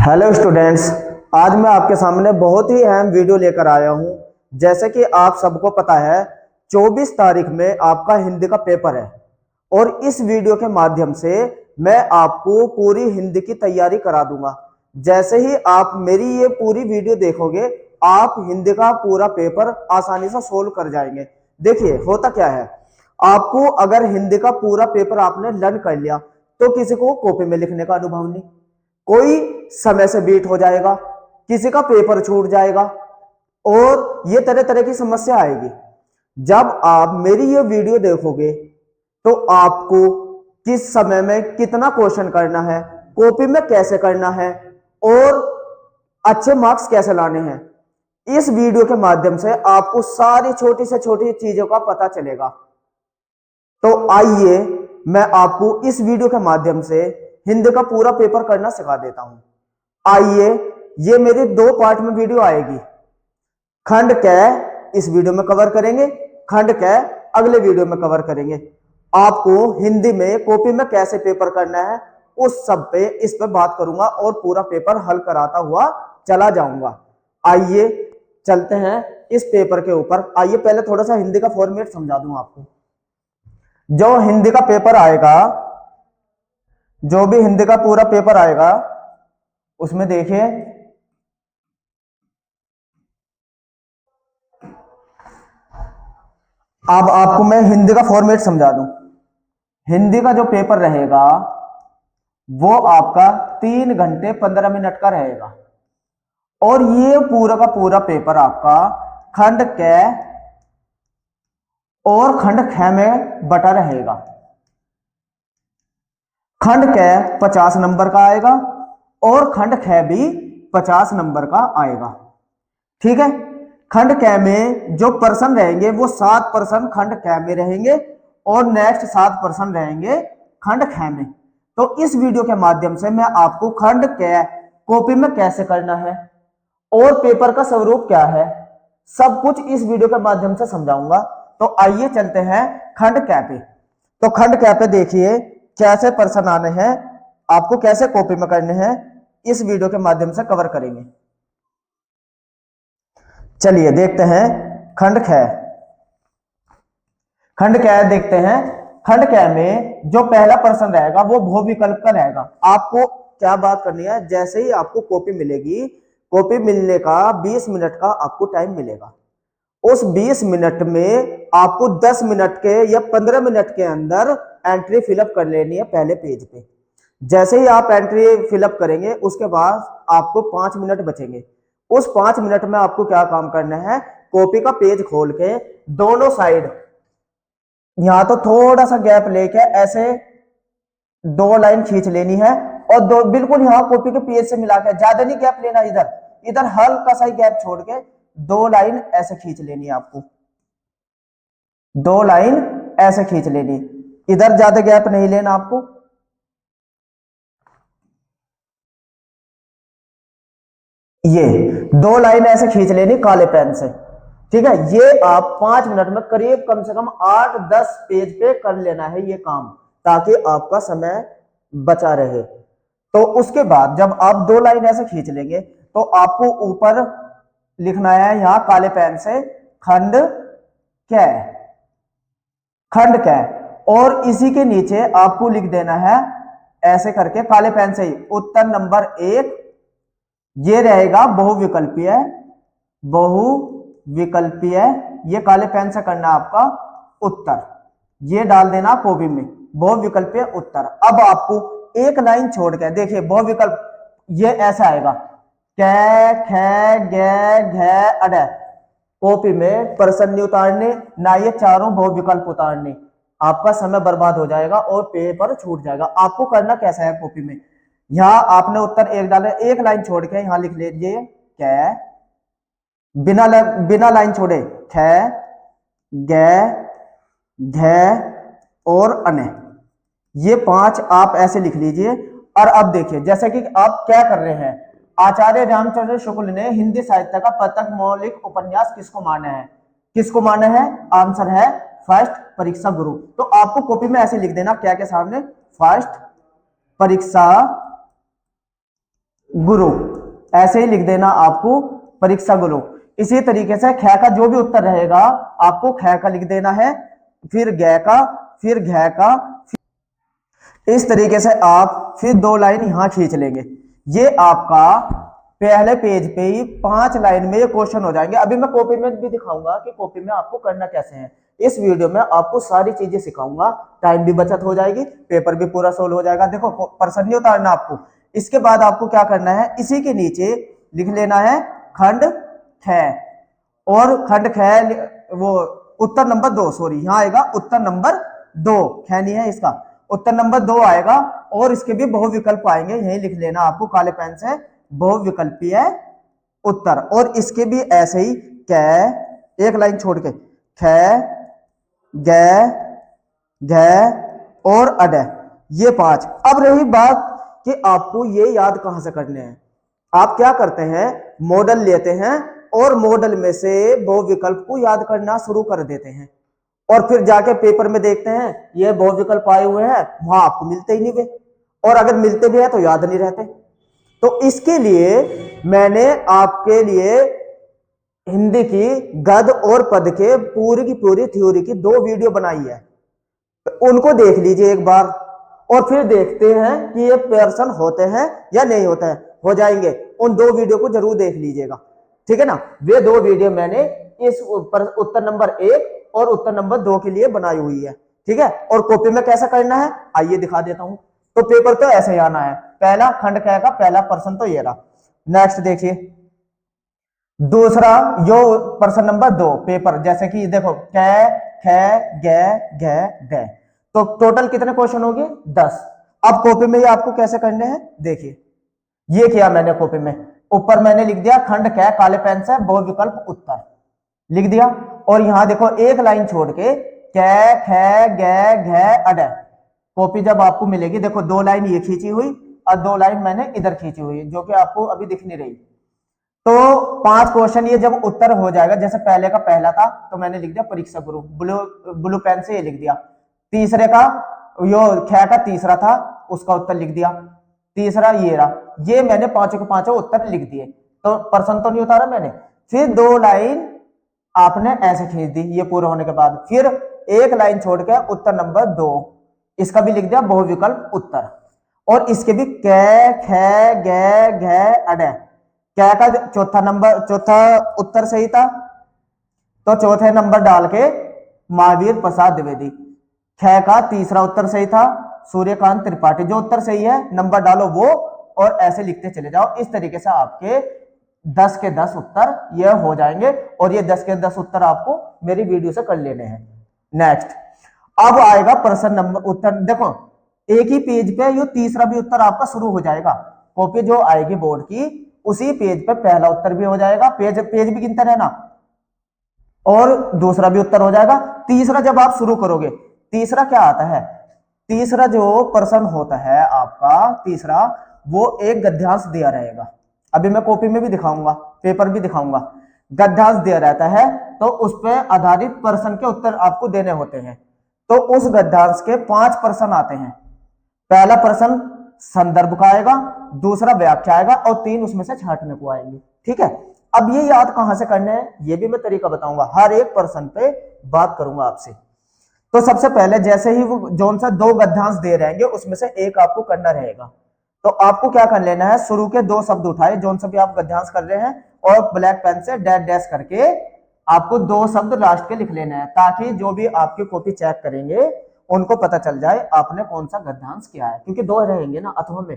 Hello students, आज मैं आपके सामने बहुत ही अहम वीडियो लेकर आया हूं। जैसे कि आप सबको पता है 24 तारीख में आपका हिंदी का पेपर है और इस वीडियो के माध्यम से मैं आपको पूरी हिंदी की तैयारी करा दूंगा। जैसे ही आप मेरी ये पूरी वीडियो देखोगे आप हिंदी का पूरा पेपर आसानी से सोल्व कर जाएंगे। देखिए होता क्या है, आपको अगर हिंदी का पूरा पेपर आपने लर्न कर लिया तो किसी को कॉपी में लिखने का अनुभव नहीं, कोई समय से बीट हो जाएगा, किसी का पेपर छूट जाएगा और ये तरह तरह की समस्या आएगी। जब आप मेरी ये वीडियो देखोगे तो आपको किस समय में कितना क्वेश्चन करना है, कॉपी में कैसे करना है और अच्छे मार्क्स कैसे लाने हैं, इस वीडियो के माध्यम से आपको सारी छोटी से छोटी चीजों का पता चलेगा। तो आइए मैं आपको इस वीडियो के माध्यम से हिंदी का पूरा पेपर करना सिखा देता हूं। आइए, ये मेरी 2 पार्ट में वीडियो आएगी। खंड क इस वीडियो में कवर करेंगे, खंड क अगले वीडियो में कवर करेंगे। आपको हिंदी में कॉपी में कैसे पेपर करना है उस सब पे इस पे बात करूंगा और पूरा पेपर हल कराता हुआ चला जाऊंगा। आइए चलते हैं इस पेपर के ऊपर। आइए पहले थोड़ा सा हिंदी का फॉर्मेट समझा दूं आपको। जो हिंदी का पेपर आएगा, जो भी हिंदी का पूरा पेपर आएगा उसमें देखिए अब आपको मैं हिंदी का फॉर्मेट समझा दूं। हिंदी का जो पेपर रहेगा वो आपका 3 घंटे 15 मिनट का रहेगा और ये पूरा का पूरा पेपर आपका खंड क और खंड ख में बटा रहेगा। खंड क 50 नंबर का आएगा और खंड ख भी 50 नंबर का आएगा। ठीक है, खंड क में जो पर्सन रहेंगे वो 7% खंड क में रहेंगे और नेक्स्ट 7% रहेंगे खंड ख में। तो इस वीडियो के माध्यम से मैं आपको खंड क कॉपी में कैसे करना है और पेपर का स्वरूप क्या है, सब कुछ इस वीडियो के माध्यम से समझाऊंगा। तो आइए चलते हैं खंड क पे। तो खंड क पे देखिए कैसे पर्सन आने हैं, आपको कैसे कॉपी में करने हैं, इस वीडियो के माध्यम से कवर करेंगे। चलिए देखते हैं खंड ख। खंड क देखते हैं। खंड क में जो पहला पर्सन रहेगा वो बहु विकल्प का रहेगा। आपको क्या बात करनी है, जैसे ही आपको कॉपी मिलेगी, कॉपी मिलने का 20 मिनट का आपको टाइम मिलेगा। उस 20 मिनट में आपको 10 मिनट के या 15 मिनट के अंदर एंट्री फिलअप कर लेनी है पहले पेज पे। जैसे ही आप एंट्री फिलअप करेंगे उसके बाद आपको 5 मिनट बचेंगे। उस 5 मिनट में आपको क्या काम करना है, कॉपी का पेज खोल के दोनों साइड यहां तो थोड़ा सा गैप लेके ऐसे 2 लाइन खींच लेनी है और दो बिल्कुल यहां कॉपी के पेज से मिला के, ज्यादा नहीं गैप लेना, इधर इधर हल्का सा गैप छोड़ के 2 लाइन ऐसे खींच लेनी है। आपको 2 लाइन ऐसे खींच लेनी, इधर ज्यादा गैप नहीं लेना आपको। ये 2 लाइन ऐसे खींच लेनी काले पेन से। ठीक है, ये आप 5 मिनट में करीब कम से कम 8-10 पेज पे कर लेना है ये काम, ताकि आपका समय बचा रहे। तो उसके बाद जब आप 2 लाइन ऐसे खींच लेंगे तो आपको ऊपर लिखना है यहां काले पेन से खंड क, खंड क, और इसी के नीचे आपको लिख देना है ऐसे करके काले पेन से ही उत्तर नंबर 1। ये रहेगा बहुविकल्पीय, बहुविकल्पीय, ये काले पेन से करना आपका उत्तर, ये डाल देना कॉपी में बहुविकल्पीय उत्तर। अब आपको एक लाइन छोड़ के देखिए बहुविकल्प ये ऐसा आएगा क ख ग घ अड। कॉपी में पर्सन नहीं उतारने ना ये चारों बहुविकल्प उतारने, आपका समय बर्बाद हो जाएगा और पेपर छूट जाएगा। आपको करना कैसा है, कॉपी में यहां आपने उत्तर 1 डाले, एक लाइन छोड़ के यहां लिख लीजिए क, बिना लाइन छोड़े ख ग घ और अने, ये 5 आप ऐसे लिख लीजिए। और अब देखिए जैसे कि आप क्या कर रहे हैं, आचार्य रामचंद्र शुक्ल ने हिंदी साहित्य का प्रथम मौलिक उपन्यास किसको माना है, किसको माना है, आंसर है फर्स्ट परीक्षा गुरु। तो आपको कॉपी में ऐसे लिख देना क्या के सामने फर्स्ट परीक्षा गुरु, ऐसे ही लिख देना आपको परीक्षा गुरु। इसी तरीके से ख का जो भी उत्तर रहेगा आपको ख का लिख देना है, फिर ग का, फिर घ का। इस तरीके से आप फिर 2 लाइन यहां खींच लेंगे। ये आपका पहले पेज पे ही 5 लाइन में ये क्वेश्चन हो जाएंगे। अभी मैं कॉपी में भी दिखाऊंगा कि कॉपी में आपको करना कैसे है। इस वीडियो में आपको सारी चीजें सिखाऊंगा, टाइम भी बचत हो जाएगी, पेपर भी पूरा सोल्व हो जाएगा। देखो प्रश्न नहीं उतारना आपको। इसके बाद आपको क्या करना है, इसी के नीचे लिख लेना है खंड ख, और खंड ख वो उत्तर नंबर 2, सॉरी यहां आएगा उत्तर नंबर 2, ख नहीं है इसका, उत्तर नंबर 2 आएगा। और इसके भी बहुविकल्प आएंगे, यही लिख लेना आपको काले पेन से, बहुविकल्पीय उत्तर। और इसके भी ऐसे ही क, एक लाइन छोड़ के ख, ग, घ और अड, ये 5। अब रही बात कि आपको ये याद कहां से करने हैं। आप क्या करते हैं, मॉडल लेते हैं और मॉडल में से बहुविकल्प को याद करना शुरू कर देते हैं, और फिर जाके पेपर में देखते हैं ये बहुविकल्प आए हुए हैं, वहां आपको मिलते ही नहीं वे, और अगर मिलते भी हैं तो याद नहीं रहते। तो इसके लिए मैंने आपके लिए हिंदी की गद और पद के पूरी की पूरी थ्योरी की 2 वीडियो बनाई है, तो उनको देख लीजिए एक बार, और फिर देखते हैं कि ये प्रश्न होते हैं या नहीं होते हैं। हो जाएंगे, उन 2 वीडियो को जरूर देख लीजिएगा, ठीक है ना। वे 2 वीडियो मैंने इस उत्तर नंबर 1 और उत्तर नंबर 2 के लिए बनाई हुई है, ठीक है। और कॉपी में कैसा करना है आइए दिखा देता हूं। तो पेपर तो ऐसे ही आना है, पहला खंड क का पहला प्रश्न तो ये रहा। नेक्स्ट देखिए दूसरा, जो प्रश्न नंबर 2 पेपर, जैसे कि देखो क, ख, ग, घ, ड, तो टोटल कितने क्वेश्चन हो गए 10। अब कॉपी में ये आपको कैसे करने हैं देखिए, ये किया मैंने कॉपी में, ऊपर मैंने लिख दिया खंड क काले पेन से बहुविकल्प उत्तर लिख दिया, और यहां देखो एक लाइन छोड़ के क, ख, ग, घ, अड। कॉपी जब आपको मिलेगी, देखो 2 लाइन ये खींची हुई और 2 लाइन मैंने इधर खींची हुई, जो कि आपको अभी दिख नहीं रही। तो 5 क्वेश्चन ये जब उत्तर हो जाएगा, जैसे पहले का पहला था तो मैंने लिख दिया परीक्षा गुरु, ब्लू पेन से ये लिख दिया। तीसरे का यो ख का तीसरा था, उसका उत्तर लिख दिया। तीसरा ये रहा, ये मैंने 5 के 5 उत्तर लिख दिए। तो प्रश्न तो नहीं उतारा मैंने। फिर 2 लाइन आपने ऐसे खींच दी, ये पूरा होने के बाद फिर एक लाइन छोड़ के उत्तर नंबर 2, इसका भी लिख दिया बहुविकल्प उत्तर। और इसके भी क, ख, ग, घ, अड, क्या का चौथा उत्तर सही था, तो चौथे नंबर डाल के महावीर प्रसाद द्विवेदी। ख का तीसरा उत्तर सही था, सूर्यकांत त्रिपाठी। जो उत्तर सही है नंबर डालो वो, और ऐसे लिखते चले जाओ। इस तरीके से आपके 10 के 10 उत्तर ये हो जाएंगे, और ये 10 के 10 उत्तर आपको मेरी वीडियो से कर लेने हैं। नेक्स्ट, अब आएगा प्रश्न नंबर उत्तर, देखो एक ही पेज पे ये तीसरा भी उत्तर आपका शुरू हो जाएगा। कॉपी जो आएगी बोर्ड की, उसी पेज पे पहला उत्तर भी हो जाएगा, पेज भी गिनते रहना, और दूसरा भी उत्तर हो जाएगा। तीसरा जब आप शुरू करोगे, तीसरा क्या आता है, तीसरा जो प्रश्न होता है आपका तीसरा, वो एक गद्यांश दिया रहेगा। अभी मैं कॉपी में भी दिखाऊंगा, पेपर भी दिखाऊंगा। गद्यांश दिया रहता है, तो उस पर आधारित प्रश्न के उत्तर आपको देने होते हैं। तो उस गद्यांश के 5 प्रश्न आते हैं। पहला प्रश्न संदर्भ का आएगा, दूसरा व्याख्या आएगा, और 3 उसमें से छांटने को आएंगे, ठीक है। अब ये याद कहां से करना है ये भी मैं तरीका बताऊंगा, हर एक प्रश्न पे बात करूंगा आपसे। तो सबसे पहले जैसे ही वो जोन सा 2 गद्यांश दे रहेंगे, उसमें से एक आपको करना रहेगा। तो आपको क्या कर लेना है, शुरू के 2 शब्द उठाए, जोन सा भी आप गद्यांश कर रहे हैं, और ब्लैक पेन से डैश डैश करके आपको 2 शब्द लास्ट के लिख लेना है, ताकि जो भी आपकी कॉपी चेक करेंगे उनको पता चल जाए आपने कौन सा गद्यांश किया है, क्योंकि 2 रहेंगे ना अथवा में।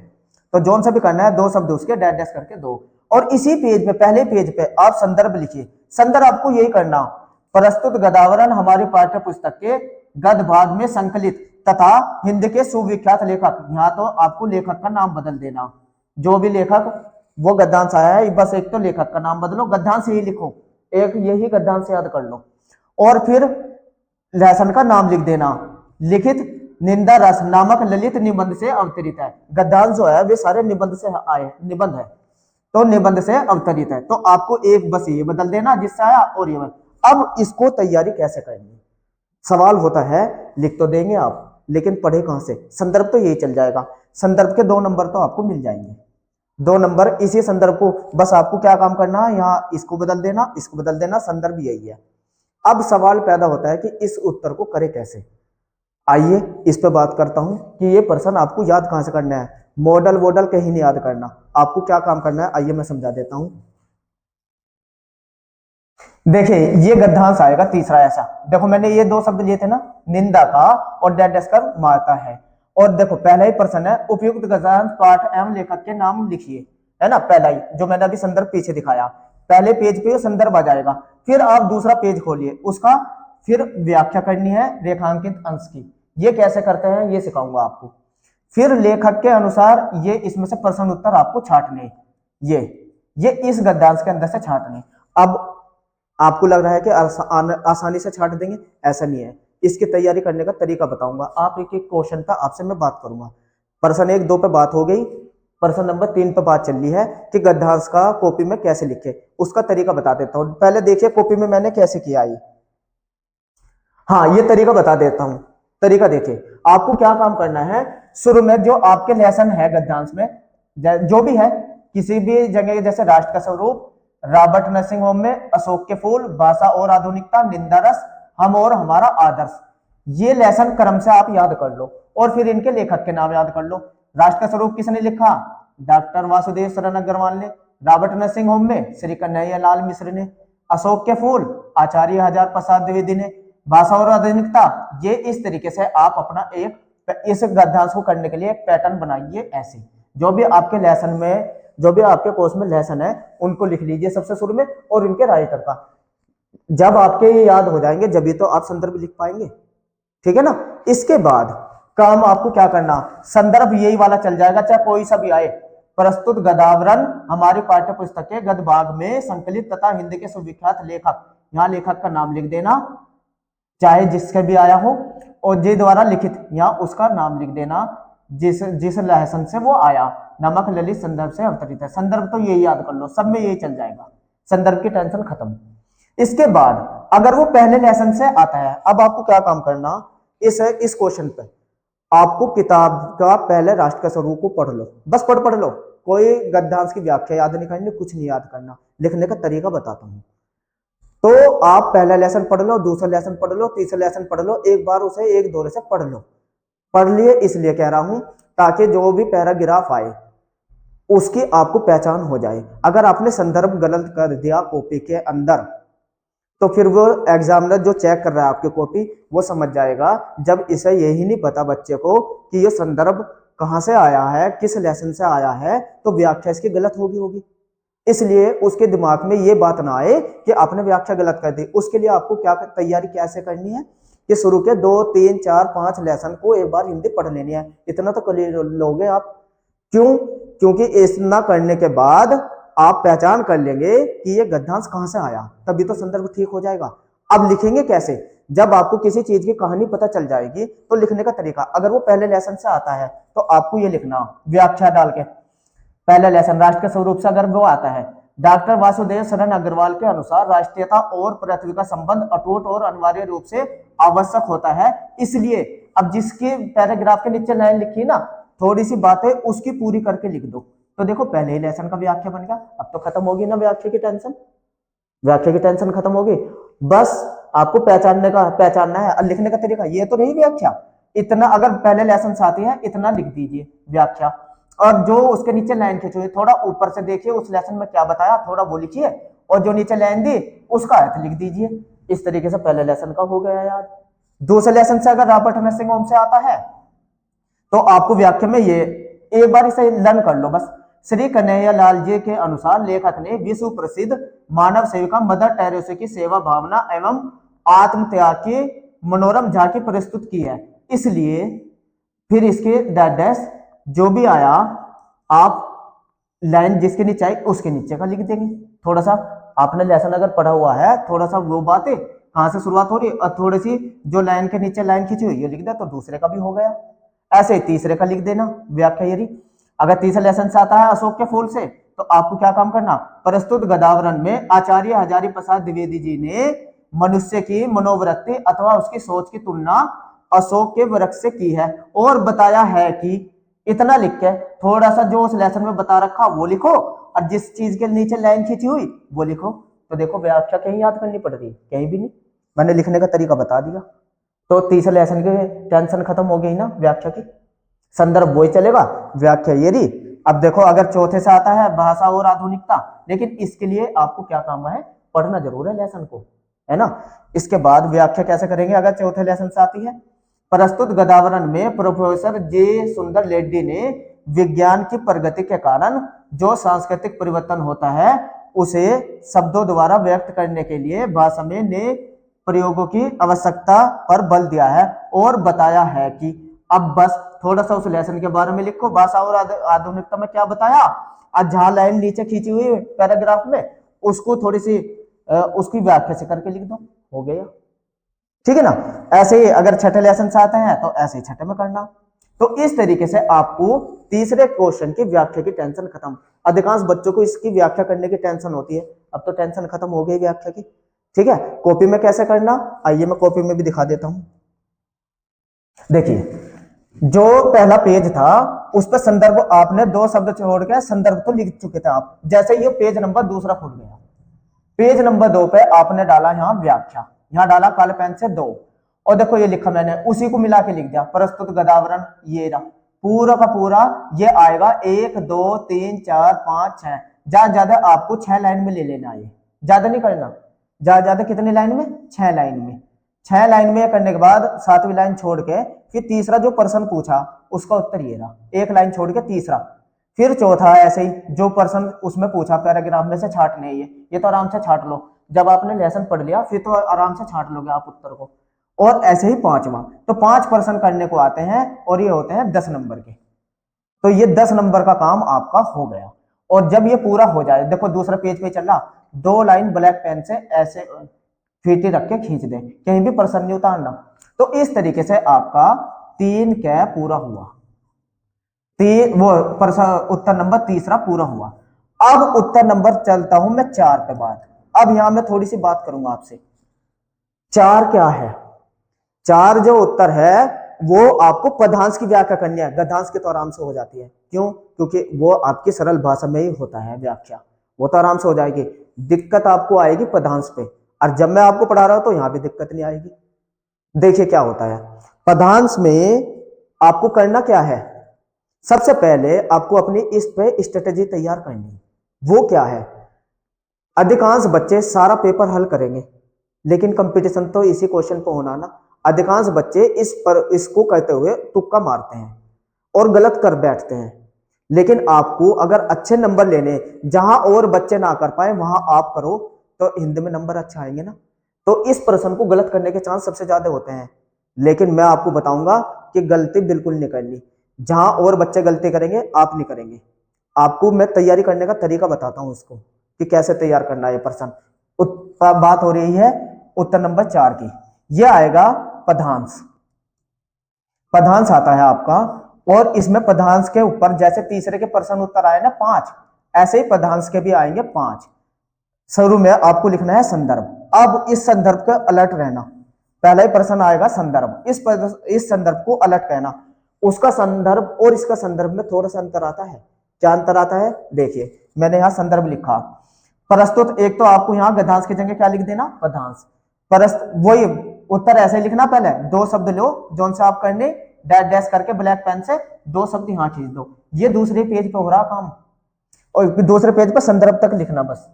तो जोन सा भी करना है, 2 शब्द उसके डैश डैश करके 2। और इसी पेज पे, पहले पेज पे आप संदर्भ लिखिए। संदर्भ आपको यही करना, प्रस्तुत गदावरण हमारी पाठ्य पुस्तक के गद्य भाग में संकलित तथा हिंद के सुविख्यात लेखक, यहाँ तो आपको लेखक का नाम बदल देना, जो भी लेखक वो गद्यांश आया है, बस एक तो लेखक का नाम बदलो, गद्यांश यही लिखो, एक यही गद्यांश याद कर लो। और फिर लेसन का नाम लिख देना, लिखित निंदा रस नामक ललित निबंध से अवतरित है। गद्यांश जो है वे सारे निबंध से आए, निबंध है, तो निबंध से अवतरित है। तो आपको एक बस ये बदल देना जिससे आया, और ये अब इसको तैयारी कैसे करनी, सवाल होता है, लिख तो देंगे आप, लेकिन पढ़े कहां से, संदर्भ तो यही चल जाएगा। संदर्भ के 2 नंबर तो आपको मिल जाएंगे। 2 नंबर इसी संदर्भ को, बस आपको क्या काम करना है, यहाँ इसको बदल देना, इसको बदल देना, संदर्भ यही है। अब सवाल पैदा होता है कि इस उत्तर को करे कैसे। आइए इस पे बात करता हूं कि ये प्रश्न आपको याद कहां से करना है। मॉडल वॉडल कहीं नहीं याद करना, आपको क्या काम करना है आइए मैं समझा देता हूं। देखिए ये गद्यांश आएगा तीसरा ऐसा, देखो मैंने ये 2 शब्द लिए थे ना, निंदा का और डेड कर मारता है। और देखो पहला ही प्रश्न है, उपयुक्त गद्यांश पाठ एवं लेखक के नाम लिखिए, है ना, पहला ही जो मैंने अभी संदर्भ पीछे दिखाया, पहले पेज पे संदर्भ आ जाएगा। फिर आप दूसरा पेज खोलिए, उसका फिर व्याख्या करनी है रेखांकित अंश की। ये कैसे करते हैं ये सिखाऊंगा आपको। फिर लेखक के अनुसार ये इसमें से प्रश्न उत्तर आपको छांटने, ये इस गद्यांश के अंदर से छांटने। अब आपको लग रहा है कि आसानी से छांट देंगे, ऐसा नहीं है। इसकी तैयारी करने का तरीका बताऊंगा। आप एक एक क्वेश्चन पे आपसे मैं बात करूंगा। प्रश्न 1 2 पे बात हो गई, प्रश्न नंबर 3 पे बात चल रही है कि गद्यांश का कॉपी में कैसे लिखे, उसका तरीका बता देता हूं। पहले देखिए कॉपी में मैंने कैसे किया ये, हाँ ये तरीका बता देता हूं। तरीका देखिए, आपको क्या काम करना है, शुरू में जो आपके लेसन है गद्यांश में जो भी है, किसी भी जगह जैसे राष्ट्र का स्वरूप, रॉबर्ट नर्सिंग होम में अशोक के फूल, भाषा और आधुनिकता, निंदा रस, हम और हमारा आदर्श, ये लेसन क्रम से आप याद कर लो। और फिर इनके लेखक के नाम याद कर लो। राष्ट्र का स्वरूप किसने लिखा, डॉक्टर वासुदेव शरण अग्रवाल ने। रॉबर्ट नर्सिंग होम में श्री कन्हैया लाल मिश्र ने। अशोक के फूल आचार्य हजार प्रसाद द्विवेदी ने। भाषा और आधुनिकता, ये इस तरीके से आप अपना एक इस गद्यांश को करने के लिए एक पैटर्न बनाइए। ऐसे जो भी आपके लेसन में, जो भी आपके कोर्स में लेसन है उनको लिख लीजिए सबसे शुरू में, और इनके राइटर का। जब आपके ये याद हो जाएंगे जब तो आप संदर्भ लिख पाएंगे, ठीक है ना। इसके बाद काम आपको क्या करना, संदर्भ यही वाला चल जाएगा चाहे कोई सा भी आए। प्रस्तुत गदावरण हमारी पाठ्य पुस्तक के गद भाग में संकलित तथा हिंदी के सुविख्यात लेखक, यहाँ लेखक का नाम लिख देना चाहे जिसके भी आया हो, और जे द्वारा लिखित यहाँ उसका नाम लिख देना जिस जिस लेसन से वो आया। नमक ललित संदर्भ से अवतरित है। संदर्भ तो यही याद कर लो, सब में यही चल जाएगा, संदर्भ की टेंशन खत्म। इसके बाद अगर वो पहले लेसन से आता है, अब आपको क्या काम करना, इस क्वेश्चन पे आपको किताब का पहले राष्ट्र का स्वरूप को पढ़ लो, बस पढ़ लो, कोई गद्यांश की व्याख्या याद नहीं करनी, कुछ नहीं याद करना, लिखने का तरीका बताता हूं। तो आप पहला लेसन पढ़ लो, दूसरा लेसन पढ़ लो, तीसरा लेसन पढ़ लो, एक बार उसे एक दौरे से पढ़ लो। पढ़ लिए इसलिए कह रहा हूं ताकि जो भी पैराग्राफ आए उसकी आपको पहचान हो जाए। अगर आपने संदर्भ गलत कर दिया कॉपी के अंदर तो फिर वो एग्जामिनर जो चेक कर रहा है आपकी कॉपी वो समझ जाएगा, जब इसे यही नहीं पता बच्चे को कि ये संदर्भ कहां से आया है, किस लेसन से आया है, तो व्याख्या इसकी गलत होगी। इसलिए उसके दिमाग में ये बात ना आए कि आपने व्याख्या गलत कर दी। उसके लिए आपको क्या तैयारी कैसे करनी है कि शुरू के 2 3 4 5 लेसन को एक बार हिंदी पढ़ लेनी है। इतना तो कर लोगे आप। क्यों, क्योंकि इतना करने के बाद आप पहचान कर लेंगे कि ये गद्यांश कहां से आया, तभी तो संदर्भ ठीक हो जाएगा। अब लिखेंगे कैसे, जब आपको किसी चीज की कहानी पता चल जाएगी तो लिखने का तरीका, अगर वो पहले लेसन से आता है तो आपको ये लिखना व्याख्या डाल के। पहला लेसन राष्ट्र के स्वरूप से अगर वो आता है, डॉक्टर वासुदेव शरण अग्रवाल के अनुसार राष्ट्रीयता और पृथ्वी का संबंध अटूट और अनिवार्य रूप से आवश्यक होता है, इसलिए अब जिसके पैराग्राफ के नीचे लाइन लिखी ना, थोड़ी सी बातें उसकी पूरी करके लिख दो। तो देखो पहले ही लेसन का व्याख्या बन गया। अब तो खत्म होगी ना व्याख्या की टेंशन, व्याख्या की टेंशन खत्म होगी। बस आपको पहचानना है। और लिखने का तरीका ये तो नहीं व्याख्या, इतना अगर पहले लेसन से आती है इतना लिख दीजिए व्याख्या, और जो उसके नीचे लाइन खींचो थोड़ा ऊपर से देखिए उस लेसन में क्या बताया थोड़ा वो लिखिए, और जो नीचे लाइन दी उसका अर्थ लिख दीजिए। इस तरीके से पहले लेसन का हो गया याद। दूसरे लेसन से अगर रॉबर्ट नर्सिंग होम से आता है तो आपको व्याख्या में ये एक बार इसे लर्न कर लो बस। श्री कन्हैया लाल जी के अनुसार लेखक ने विश्व प्रसिद्ध मानव सेविका मदर टेरेसा की सेवा भावना एवं आत्मत्याग की मनोरम झांकी प्रस्तुत की है, इसलिए फिर इसके डैश जो भी आया आप लाइन जिसके नीचे आई उसके नीचे का लिख देंगे। थोड़ा सा आपने लेसन अगर पढ़ा हुआ है, थोड़ा सा वो बातें कहां से शुरुआत हो रही है, और थोड़ी सी जो लाइन के नीचे लाइन खींची हुई है लिख दे तो दूसरे का भी हो गया। ऐसे तीसरे का लिख देना व्याख्या यदि अगर तीसरे लेसन से आता है अशोक के फूल से, तो आपको क्या काम करना, प्रस्तुत गदावरण में आचार्य हजारी प्रसाद द्विवेदी जी ने मनुष्य की मनोवृत्ति अथवा उसकी सोच की तुलना अशोक के वृक्ष से की है और बताया है कि इतना लिख के थोड़ा सा जो उस लेसन में बता रखा वो लिखो, और जिस चीज के नीचे लाइन खींची हुई वो लिखो। तो देखो व्याख्या कहीं याद करनी पड़ रही है? कहीं भी नहीं, मैंने लिखने का तरीका बता दिया। तो तीसरे लेसन की टेंशन खत्म हो गई ना व्याख्या की। संदर्भ वही चलेगा, व्याख्या ये रही। अब देखो अगर चौथे से आता है भाषा और आधुनिकता, लेकिन इसके लिए आपको क्या काम है, पढ़ना जरूर है लेसन को, है ना। इसके बाद व्याख्या कैसे करेंगे अगर चौथे लेसन से आती है। प्रस्तुत गदावरण में प्रोफेसर जे सुंदर रेड्डी ने विज्ञान की प्रगति के कारण जो सांस्कृतिक परिवर्तन होता है उसे शब्दों द्वारा व्यक्त करने के लिए भाषा में नए प्रयोगों की आवश्यकता पर बल दिया है और बताया है कि अब बस थोड़ा सा उस लेसन के बारे में लिखो। भाषा और आधुनिकता में क्या बताया, आज जहां लाइन नीचे खींची हुई पैराग्राफ में उसको थोड़ी सी उसकी व्याख्या से करके लिख दो, हो गया। ठीक है ना। ऐसे ही अगर छठे लेसन से आते हैं तो ऐसे ही छठे में करना। तो इस तरीके से आपको तीसरे क्वेश्चन की व्याख्या की टेंशन खत्म। अधिकांश बच्चों को इसकी व्याख्या करने की टेंशन होती है, अब तो टेंशन खत्म हो गई व्याख्या की। ठीक है, कॉपी में कैसे करना, आइए मैं कॉपी में भी दिखा देता हूं। देखिए जो पहला पेज था उस पर संदर्भ आपने दो शब्द छोड़ के संदर्भ तो लिख चुके थे आप। जैसे ये पेज नंबर दूसरा खुल गया, पेज नंबर 2 पे आपने डाला यहां व्याख्या, यहां डाला काले पेन से 2, और देखो ये लिखा मैंने, उसी को मिला के लिख दिया। प्रस्तुत गदावरण ये रहा पूरा का पूरा, ये आएगा 1 2 3 4 5 6, ज्यादा ज्यादा आपको 6 लाइन में ले लेना है, ज्यादा नहीं करना। ज्यादा ज्यादा कितनी लाइन में, 6 लाइन में। 6 लाइन में करने के बाद 7वीं लाइन छोड़ के फिर तीसरा जो प्रश्न पूछा उसका उत्तर ये रहा, 1 लाइन छोड़ के तीसरा, फिर चौथा ऐसे ही जो प्रश्न उसमें पूछा पैराग्राफ में से छाटने, ये तो आराम से छाट लो, जब आपने लेसन पढ़ लिया फिर तो आराम से छाट लोगे आप उत्तर को। और ऐसे ही पांचवा, तो 5 प्रश्न करने को आते हैं और ये होते हैं 10 नंबर के। तो ये 10 नंबर का काम आपका हो गया। और जब ये पूरा हो जाए, देखो दूसरा पेज पे चल रहा, 2 लाइन ब्लैक पेन से ऐसे फीटी रख के खींच दे, कहीं भी प्रश्न नहीं उतारना। तो इस तरीके से आपका 3 क्या पूरा हुआ, वो प्रश्न उत्तर नंबर तीसरा पूरा हुआ। अब उत्तर नंबर चलता हूं मैं 4 पे बात। अब यहां मैं थोड़ी सी बात करूंगा आपसे। 4 क्या है, 4 जो उत्तर है वो आपको पदांश की व्याख्या करनी है। गद्यांश की तो आराम से हो जाती है, क्यों, क्योंकि वो आपकी सरल भाषा में ही होता है व्याख्या, वो तो आराम से हो जाएगी। दिक्कत आपको आएगी पदांश पे, और जब मैं आपको पढ़ा रहा हूं तो यहां भी दिक्कत नहीं आएगी। देखिए क्या होता है पदांश में, आपको करना क्या है, सबसे पहले आपको अपनी इस पे स्ट्रेटेजी तैयार करनी है। वो क्या है, अधिकांश बच्चे सारा पेपर हल करेंगे, लेकिन कंपटीशन तो इसी क्वेश्चन पे होना ना। अधिकांश बच्चे इसको कहते हुए तुक्का मारते हैं और गलत कर बैठते हैं। लेकिन आपको अगर अच्छे नंबर लेने, जहां और बच्चे ना कर पाए वहां आप करो, तो हिंदी में नंबर अच्छा आएंगे ना। तो इस प्रश्न को गलत करने के चांस सबसे ज्यादा होते हैं, लेकिन मैं आपको बताऊंगा कि गलती बिल्कुल नहीं करनी। जहां और बच्चे गलती करेंगे आप नहीं करेंगे। आपको मैं तैयारी करने का तरीका बताता हूं इसको कि कैसे तैयार करना है प्रश्न। बात हो रही है उत्तर नंबर 4 की। यह आएगा पदांश, पदांश आता है आपका, और इसमें पदांश के ऊपर जैसे तीसरे के प्रश्न उत्तर आए ना 5, ऐसे ही पदांश के भी आएंगे 5। शुरू में आपको लिखना है संदर्भ। अब इस संदर्भ का अलर्ट रहना, पहला ही प्रश्न आएगा संदर्भ, इस संदर्भ को अलर्ट कहना। उसका संदर्भ और इसका संदर्भ में थोड़ा सा अंतर आता है। क्या अंतर आता है, देखिए मैंने यहां संदर्भ लिखा, प्रस्तुत, एक तो आपको यहां गद्यांश की जगह क्या लिख देना, पदांश। वही उत्तर ऐसे लिखना, पहले 2 शब्द लो जोन से आप करने, डैश डैश करके ब्लैक पेन से 2 शब्द यहां खींच दो। ये दूसरे पेज पे हो रहा काम, और दूसरे पेज पर संदर्भ तक लिखना बस।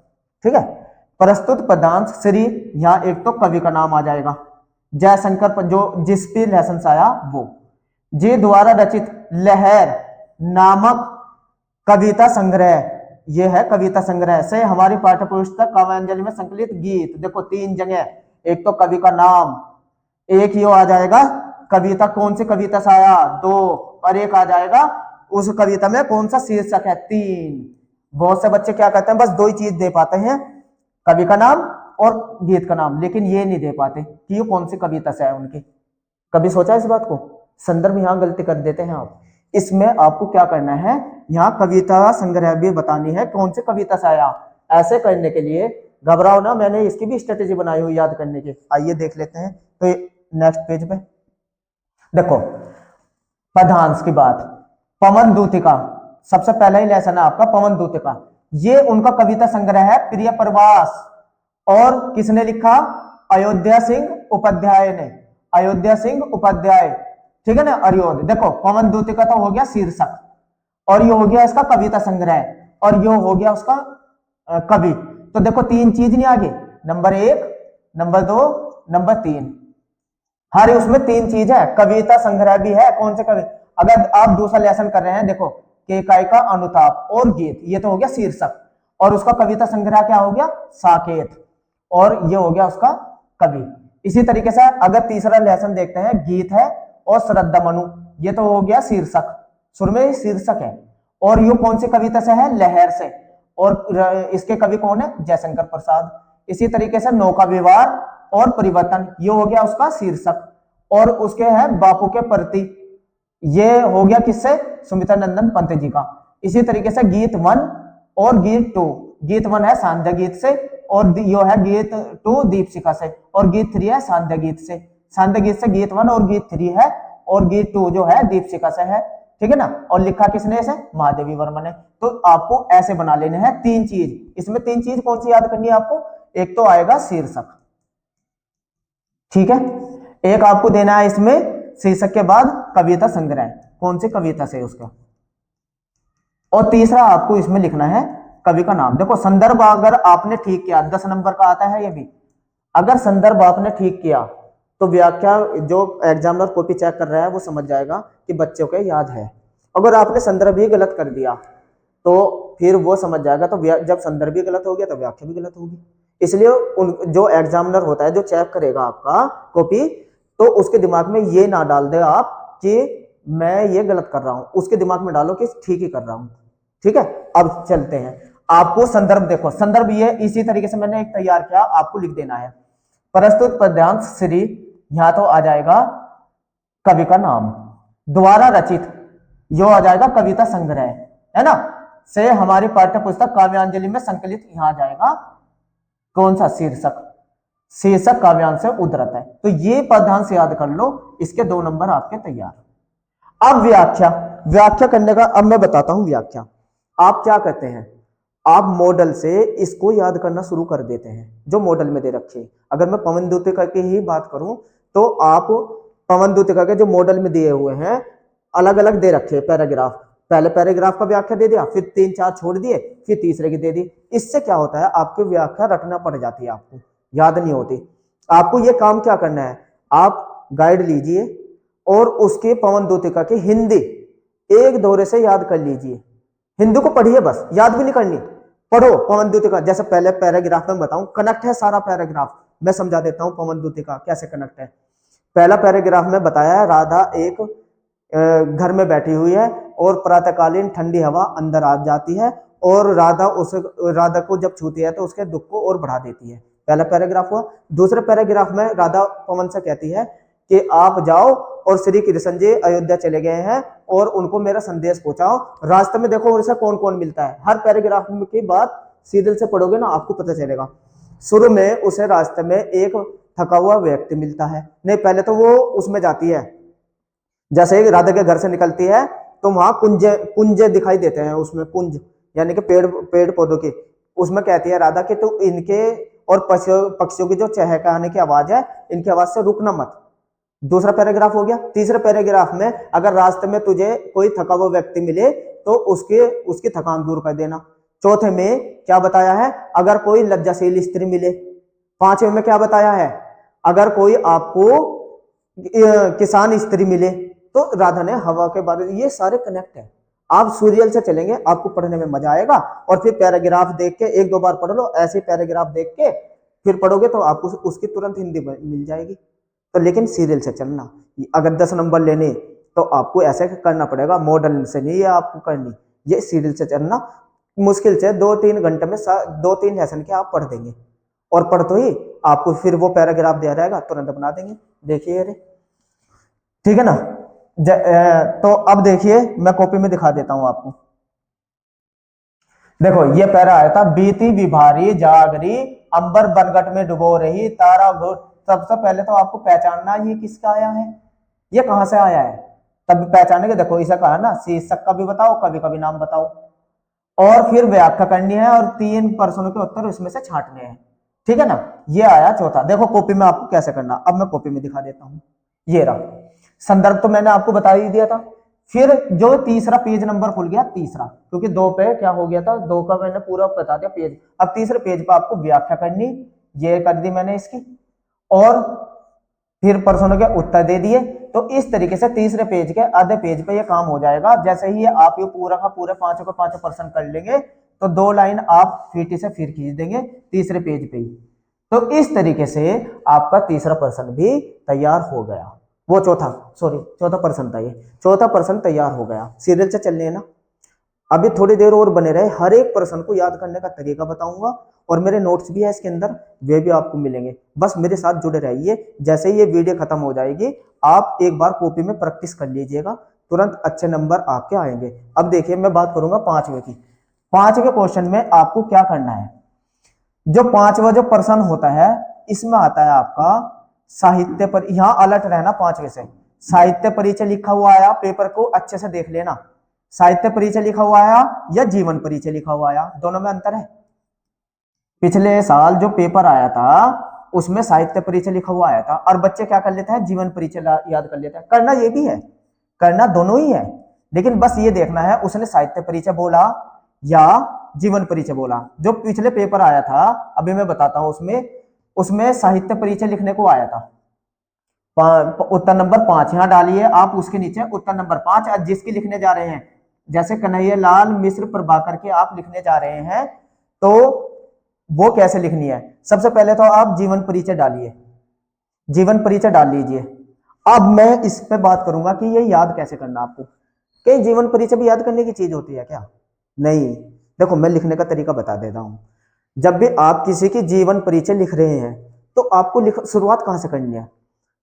ठीक है, प्रस्तुत पदांश श्री, यहां एक तो कवि का नाम आ जाएगा, जयशंकर जो जिस पे लेसन आया वो, जी द्वारा रचित लहर नामक कविता संग्रह, ये है कविता संग्रह से हमारी पाठ्य पुस्तक काव्यांजलि में संकलित गीत। देखो 3 जगह, एक तो कवि का नाम, एक ये आ जाएगा कविता कौन सी कविता से आया 2, और एक आ जाएगा उस कविता में कौन सा शीर्षक है 3। बहुत से बच्चे क्या कहते हैं, बस 2 ही चीज दे पाते हैं, कवि का नाम और गीत का नाम, लेकिन ये नहीं दे पाते कि ये कौन सी कविता से है उनकी। कभी सोचा इस बात को, संदर्भ यहां गलती कर देते हैं आप। इसमें आपको क्या करना है, यहाँ कविता संग्रह भी बतानी है कौन सी कविता से आया। ऐसे करने के लिए घबराओ ना, मैंने इसकी भी स्ट्रेटेजी बनाई हुई याद करने की, आइए देख लेते हैं। तो नेक्स्ट पेज पे देखो पदांश की बात, पवन दूतिका, सबसे पहला ही लेसन है आपका पवन दूतिका। ये उनका कविता संग्रह है प्रिय प्रवास। और किसने लिखा? अयोध्या सिंह उपाध्याय ने, अयोध्या सिंह उपाध्याय, ठीक है ना। अयोध्या, देखो पवन दूतिका तो हो गया शीर्षक, और ये हो गया इसका कविता संग्रह, और ये हो गया उसका कवि। तो देखो तीन चीज नहीं आगे, नंबर 1, नंबर 2, नंबर 3, हर उसमें तीन चीज है। कविता संग्रह भी है, कौन से कवि, अगर आप दूसरा लेसन कर रहे हैं, देखो केकाई का अनुताप और गीत, ये तो हो गया शीर्षक, और उसका कविता संग्रह क्या हो गया? साकेत, और ये हो गया उसका कवि। इसी तरीके से अगर तीसरा लेसन देखते हैं, गीत है और श्रद्धा मनु, ये तो हो गया शीर्षक, सुर में शीर्षक है, और ये कौन सी कविता से है? लहर से, और इसके कवि कौन है? जयशंकर प्रसाद। इसी तरीके से नौका विवार और परिवर्तन, ये हो गया उसका शीर्षक, और उसके है बापू के प्रति, ये हो गया किससे? सुमित्रा नंदन पंत जी का। इसी तरीके से गीत 1 और गीत 2, गीत 1 है सांध्य गीत से, और यो है गीत 2 दीपशिखा से, और गीत 3 है सांध्य गीत से। सांध्य गीत से गीत 1 और गीत 3 है, और गीत 2 जो है दीपशिखा से है, ठीक है ना। और लिखा किसने इसे? महादेवी वर्मा ने। तो आपको ऐसे बना लेने हैं तीन चीज, इसमें तीन चीज कौन सी याद करनी है आपको? एक तो आएगा शीर्षक, ठीक है, एक आपको देना है इसमें शीर्षक के बाद कविता संग्रह, कौन सी कविता से उसका, और तीसरा आपको इसमें लिखना है कवि का नाम। देखो संदर्भ अगर आपने ठीक किया, 10 नंबर का आता है ये भी, अगर संदर्भ आपने ठीक किया तो व्याख्या जो एग्जामिनर कॉपी चेक कर रहा है वो समझ जाएगा कि बच्चों को याद है। अगर आपने संदर्भ ही गलत कर दिया तो फिर वो समझ जाएगा, तो जब संदर्भ भी गलत हो गया तो व्याख्या भी गलत होगी। इसलिए जो एग्जामिनर होता है, जो चेक करेगा आपका कॉपी, तो उसके दिमाग में ये ना डाल दे आप कि मैं ये गलत कर रहा हूं, उसके दिमाग में डालो कि ठीक ही कर रहा हूं, ठीक है। अब चलते हैं, आपको संदर्भ देखो, संदर्भ ये इसी तरीके से मैंने एक तैयार किया, आपको लिख देना है प्रस्तुत पद्यांश श्री, यहां तो आ जाएगा कवि का नाम, द्वारा रचित, यो आ जाएगा कविता संग्रह, है ना, से हमारी पाठ्य पुस्तक काव्यांजलि में संकलित, यहां आ जाएगा कौन सा? शीर्षक, शीर्षक काव्यांश से उद्धृत है। तो ये पद्यांश याद कर लो, इसके 2 नंबर आपके तैयार। अब व्याख्या, व्याख्या करने का अब मैं बताता हूं व्याख्या। आप क्या करते हैं? आप मॉडल से इसको याद करना शुरू कर देते हैं, जो मॉडल में दे रखे। अगर मैं पवन दूतिका की ही बात करूं तो आप पवन दूतिका के जो मॉडल में दिए हुए हैं, अलग अलग दे रखे पैराग्राफ, पहले पैराग्राफ का व्याख्या दे दिया, फिर 3-4 छोड़ दिए, फिर तीसरे की दे दी। इससे क्या होता है? आपकी व्याख्या रटना पड़ जाती है, आपको याद नहीं होती। आपको ये काम क्या करना है? आप गाइड लीजिए और उसके पवन दूतिका की हिंदी एक दौरे से याद कर लीजिए। हिंदी को पढ़िए, बस याद भी नहीं करनी, पढ़ो पवन दूतिका। जैसे पहले पैराग्राफ में बताऊं, कनेक्ट है सारा पैराग्राफ, मैं समझा देता हूं पवन दूतिका कैसे कनेक्ट है। पहला पैराग्राफ में बताया है, राधा एक घर में बैठी हुई है और प्रातःकालीन ठंडी हवा अंदर आ जाती है, और राधा को जब छूती है तो उसके दुख को और बढ़ा देती है। पहला पैराग्राफ हुआ। दूसरे पैराग्राफ में राधा पवन से कहती है कि आप जाओ और श्री कृष्ण जी अयोध्या चले गए हैं और उनको मेरा संदेश पहुंचाओ। रास्ते में देखो उनसे कौन कौन मिलता है, हर पैराग्राफ की बात सीरियल से पढ़ोगे ना, आपको पता चलेगा। शुरू में उसे रास्ते में एक थका हुआ व्यक्ति मिलता है, नहीं पहले तो वो उसमें जाती है, जैसे राधा के घर से निकलती है तो वहां कुंज दिखाई देते हैं, उसमें कुंज यानी कि पेड़ पौधों के, उसमें कहती है राधा कि तू इनके और पक्षियों की जो चहकाने की आवाज है, इनकी आवाज से रुकना मत। दूसरा पैराग्राफ हो गया। तीसरे पैराग्राफ में अगर रास्ते में तुझे कोई थका हुआ व्यक्ति मिले तो उसकी थकान दूर कर देना। चौथे में क्या बताया है? अगर कोई लज्जाशील स्त्री मिले। पांचवें में क्या बताया है? अगर कोई आपको किसान स्त्री मिले। तो राधा ने हवा के बारे में, ये सारे कनेक्ट है। आप सीरियल से चलेंगे, आपको पढ़ने में मजा आएगा, और फिर पैराग्राफ देख के 1-2 बार पढ़ लो, ऐसे पैराग्राफ देख के फिर पढ़ोगे तो आपको उसकी तुरंत हिंदी मिल जाएगी। तो लेकिन सीरियल से चलना, अगर 10 नंबर लेने तो आपको ऐसे करना पड़ेगा, मॉडल से नहीं है आपको करनी, ये सीरियल से चलना। मुश्किल से 2-3 घंटे में 2-3 लेसन के आप पढ़ देंगे, और पढ़ तो ही आपको फिर वो पैराग्राफ दिया रहेगा, तुरंत बना देंगे। देखिए अरे ठीक है ना। तो अब देखिए मैं कॉपी में दिखा देता हूं आपको। देखो ये पैरा आया था, बीती विभारी जागरी अंबर बनगट में डुबो रही तारा। सबसे पहले तो आपको पहचानना ये किसका आया है, ये कहां से आया है। तब पहचानेंगे। देखो इसे कहा ना शीर्षक का भी बताओ, कभी कभी नाम बताओ, और फिर व्याख्या करनी है और 3 प्रश्नों के उत्तर उसमें से छांटने हैं। ठीक है ना। ये आया चौथा। देखो कॉपी में आपको कैसे करना, अब मैं कॉपी में दिखा देता हूं। ये रहा संदर्भ, तो मैंने आपको बता ही दिया था। फिर जो तीसरा पेज नंबर खुल गया, तीसरा, क्योंकि 2 पे क्या हो गया था, 2 का मैंने पूरा बता दिया पेज। अब तीसरे पेज पे आपको व्याख्या करनी, ये कर दी मैंने इसकी, और फिर प्रश्नों के उत्तर दे दिए। तो इस तरीके से तीसरे पेज के आधे पेज पे ये काम हो जाएगा। जैसे ही आप ये पूरा का पूरे 5 के 5 प्रश्न कर लेंगे तो 2 लाइन आप फीटी से फिर खींच देंगे तीसरे पेज पे ही। तो इस तरीके से आपका तीसरा प्रश्न भी तैयार हो गया। वो चौथा प्रश्न था, ये चौथा प्रश्न तैयार हो गया। सीरियल से चलने है ना। अभी थोड़ी देर और बने रहे, हर एक प्रश्न को याद करने का तरीका बताऊंगा, और मेरे नोट्स भी है इसके अंदर, वे भी आपको मिलेंगे। बस मेरे साथ जुड़े रहिए। जैसे ही ये वीडियो खत्म हो जाएगी आप एक बार कॉपी में प्रैक्टिस कर लीजिएगा, तुरंत अच्छे नंबर आपके आएंगे। अब देखिए मैं बात करूंगा 5वें की। 5वें क्वेश्चन में आपको क्या करना है, जो 5वां जो प्रश्न होता है इसमें आता है आपका साहित्य पर, यहां अलर्ट रहना 5वें से। साहित्य परिचय लिखा हुआ आया, पेपर को अच्छे से देख लेना। साहित्य परिचय लिखा हुआ आया या जीवन परिचय लिखा हुआ आया, दोनों में अंतर है। पिछले साल जो पेपर आया था उसमें साहित्य परिचय लिखा हुआ आया था, और बच्चे क्या कर लेते हैं, जीवन परिचय याद कर लेते हैं। करना ये भी है, करना दोनों ही है, लेकिन बस ये देखना है उसने साहित्य परिचय बोला या जीवन परिचय बोला। जो पिछले पेपर आया था अभी मैं बताता हूं, उसमें साहित्य परिचय लिखने को आया था। उत्तर नंबर 5 यहां डालिए आप, उसके नीचे उत्तर नंबर 5 जिसकी लिखने जा रहे हैं, जैसे कन्हैया लाल मिश्र प्रभाकर के आप लिखने जा रहे हैं, तो वो कैसे लिखनी है। सबसे पहले तो आप जीवन परिचय डालिए, जीवन परिचय डाल लीजिए। अब मैं इस पे बात करूंगा कि ये याद कैसे करना आपको। कहीं जीवन परिचय भी याद करने की चीज होती है क्या? नहीं। देखो मैं लिखने का तरीका बता देता हूं। जब भी आप किसी की जीवन परिचय लिख रहे हैं तो आपको शुरुआत कहां से करनी है,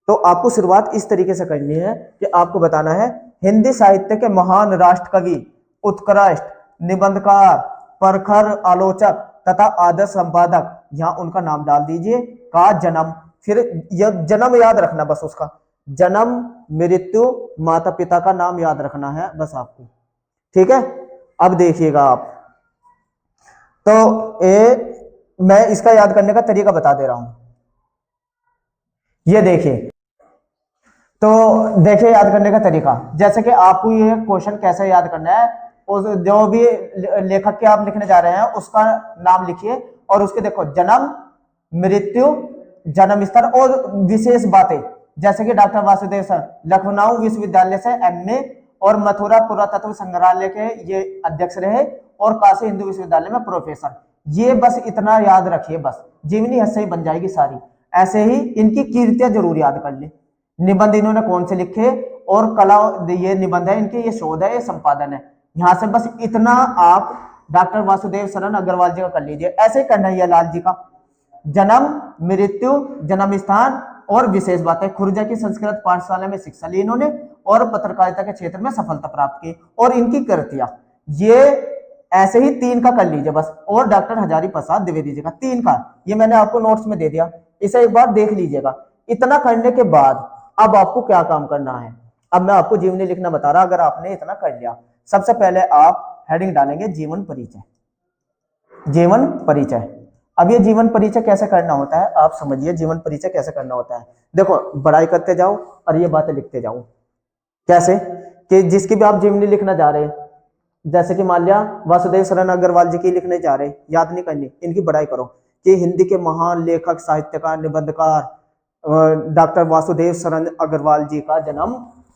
तो आपको शुरुआत इस तरीके से करनी है कि आपको बताना है हिंदी साहित्य के महान राष्ट्र कवि, उत्कृष्ट निबंधकार, प्रखर आलोचक तथा आदर्श संपादक, यहां उनका नाम डाल दीजिए, का जन्म। फिर यह जन्म याद रखना, बस उसका जन्म, मृत्यु, माता पिता का नाम याद रखना है बस आपको। ठीक है। अब देखिएगा आप, तो मैं इसका याद करने का तरीका बता दे रहा हूं। ये देखिए, तो देखिए याद करने का तरीका, जैसे कि आपको ये क्वेश्चन कैसे याद करना है, उस जो भी लेखक के आप लिखने जा रहे हैं उसका नाम लिखिए, और उसके देखो जन्म, मृत्यु, जन्म स्थल और विशेष बातें, जैसे कि डॉक्टर वासुदेव सर लखनऊ विश्वविद्यालय से एमए और मथुरा पुरातत्व संग्रहालय के ये अध्यक्ष रहे, और काशी हिंदू विश्वविद्यालय में प्रोफेसर। ये बस इतना याद रखिए, बस जीवनी हद से ही बन जाएगी सारी। ऐसे ही इनकी कीर्तियां जरूर याद कर ले, निबंध इन्होंने कौन से लिखे, और कला, ये निबंध है इनके, ये शोध है, ये संपादन है। यहां से बस इतना आप डॉक्टर वासुदेव शरण अग्रवाल जी का कर लीजिए। ऐसे कन्हैया लाल जी का जन्म, मृत्यु, जन्म स्थान और विशेष बातें। खुर्जा की संस्कृत पाठशाला में शिक्षा ली इन्होंने, और पत्रकारिता के क्षेत्र में सफलता प्राप्त की, और इनकी कृतियां, ये ऐसे ही 3 का कर लीजिए बस। और डॉक्टर हजारी प्रसाद द्विवेदी जी का 3 का, ये मैंने आपको नोट्स में दे दिया, इसे एक बार देख लीजिएगा। इतना करने के बाद अब आपको क्या काम करना है, अब मैं आपको जीवनी लिखना बता रहा। अगर आपने इतना कर लिया, सबसे पहले आप हेडिंग डालेंगे जीवन परिचय, जीवन परिचय। अब ये जीवन परिचय कैसे करना होता है आप समझिए, जीवन परिचय कैसे करना होता है। देखो पढ़ाई करते जाओ और ये बातें लिखते जाओ। कैसे कि जिसकी भी आप जीवनी लिखना जा रहे हैं, जैसे कि मान लिया वासुदेव शरण अग्रवाल जी की लिखने जा रहे हैं, याद नहीं करनी, इनकी पढ़ाई करो कि हिंदी के महान लेखक, साहित्यकार, निबंधकार डॉक्टर वासुदेव शरण अग्रवाल जी का जन्म,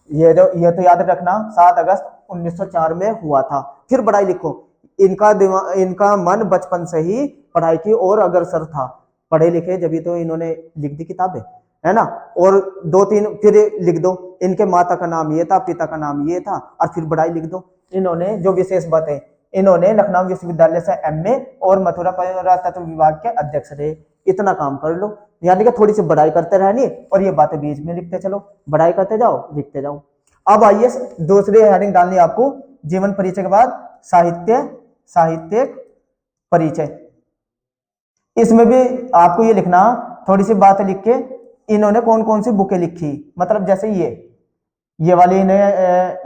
ये तो याद रखना 7 अगस्त 1904 में हुआ था। फिर पढ़ाई लिखो, इनका मन बचपन से ही पढ़ाई की ओर अग्रसर था, पढ़े लिखे जब तो इन्होंने लिख दी किताबें, है ना। और 2-3 फिर लिख दो, इनके माता का नाम ये था, पिता का नाम ये था, और फिर पढ़ाई लिख दो। इन्होंने जो विशेष बातें, इन्होंने लखनऊ विश्वविद्यालय से एमए और मथुरा पुरातत्व विभाग के अध्यक्ष रहे। इतना काम कर लो, यानी कि थोड़ी सी बढ़ाई करते रहनी, और ये बातें बीच में लिखते चलो, बढ़ाई करते जाओ, लिखते जाओ। अब आइए दूसरी हेडिंग डालनी आपको जीवन परिचय के बाद, साहित्य परिचय। इसमें भी आपको ये लिखना, थोड़ी सी बातें लिख के इन्होंने कौन कौन सी बुकें लिखी, मतलब जैसे ये वाली ने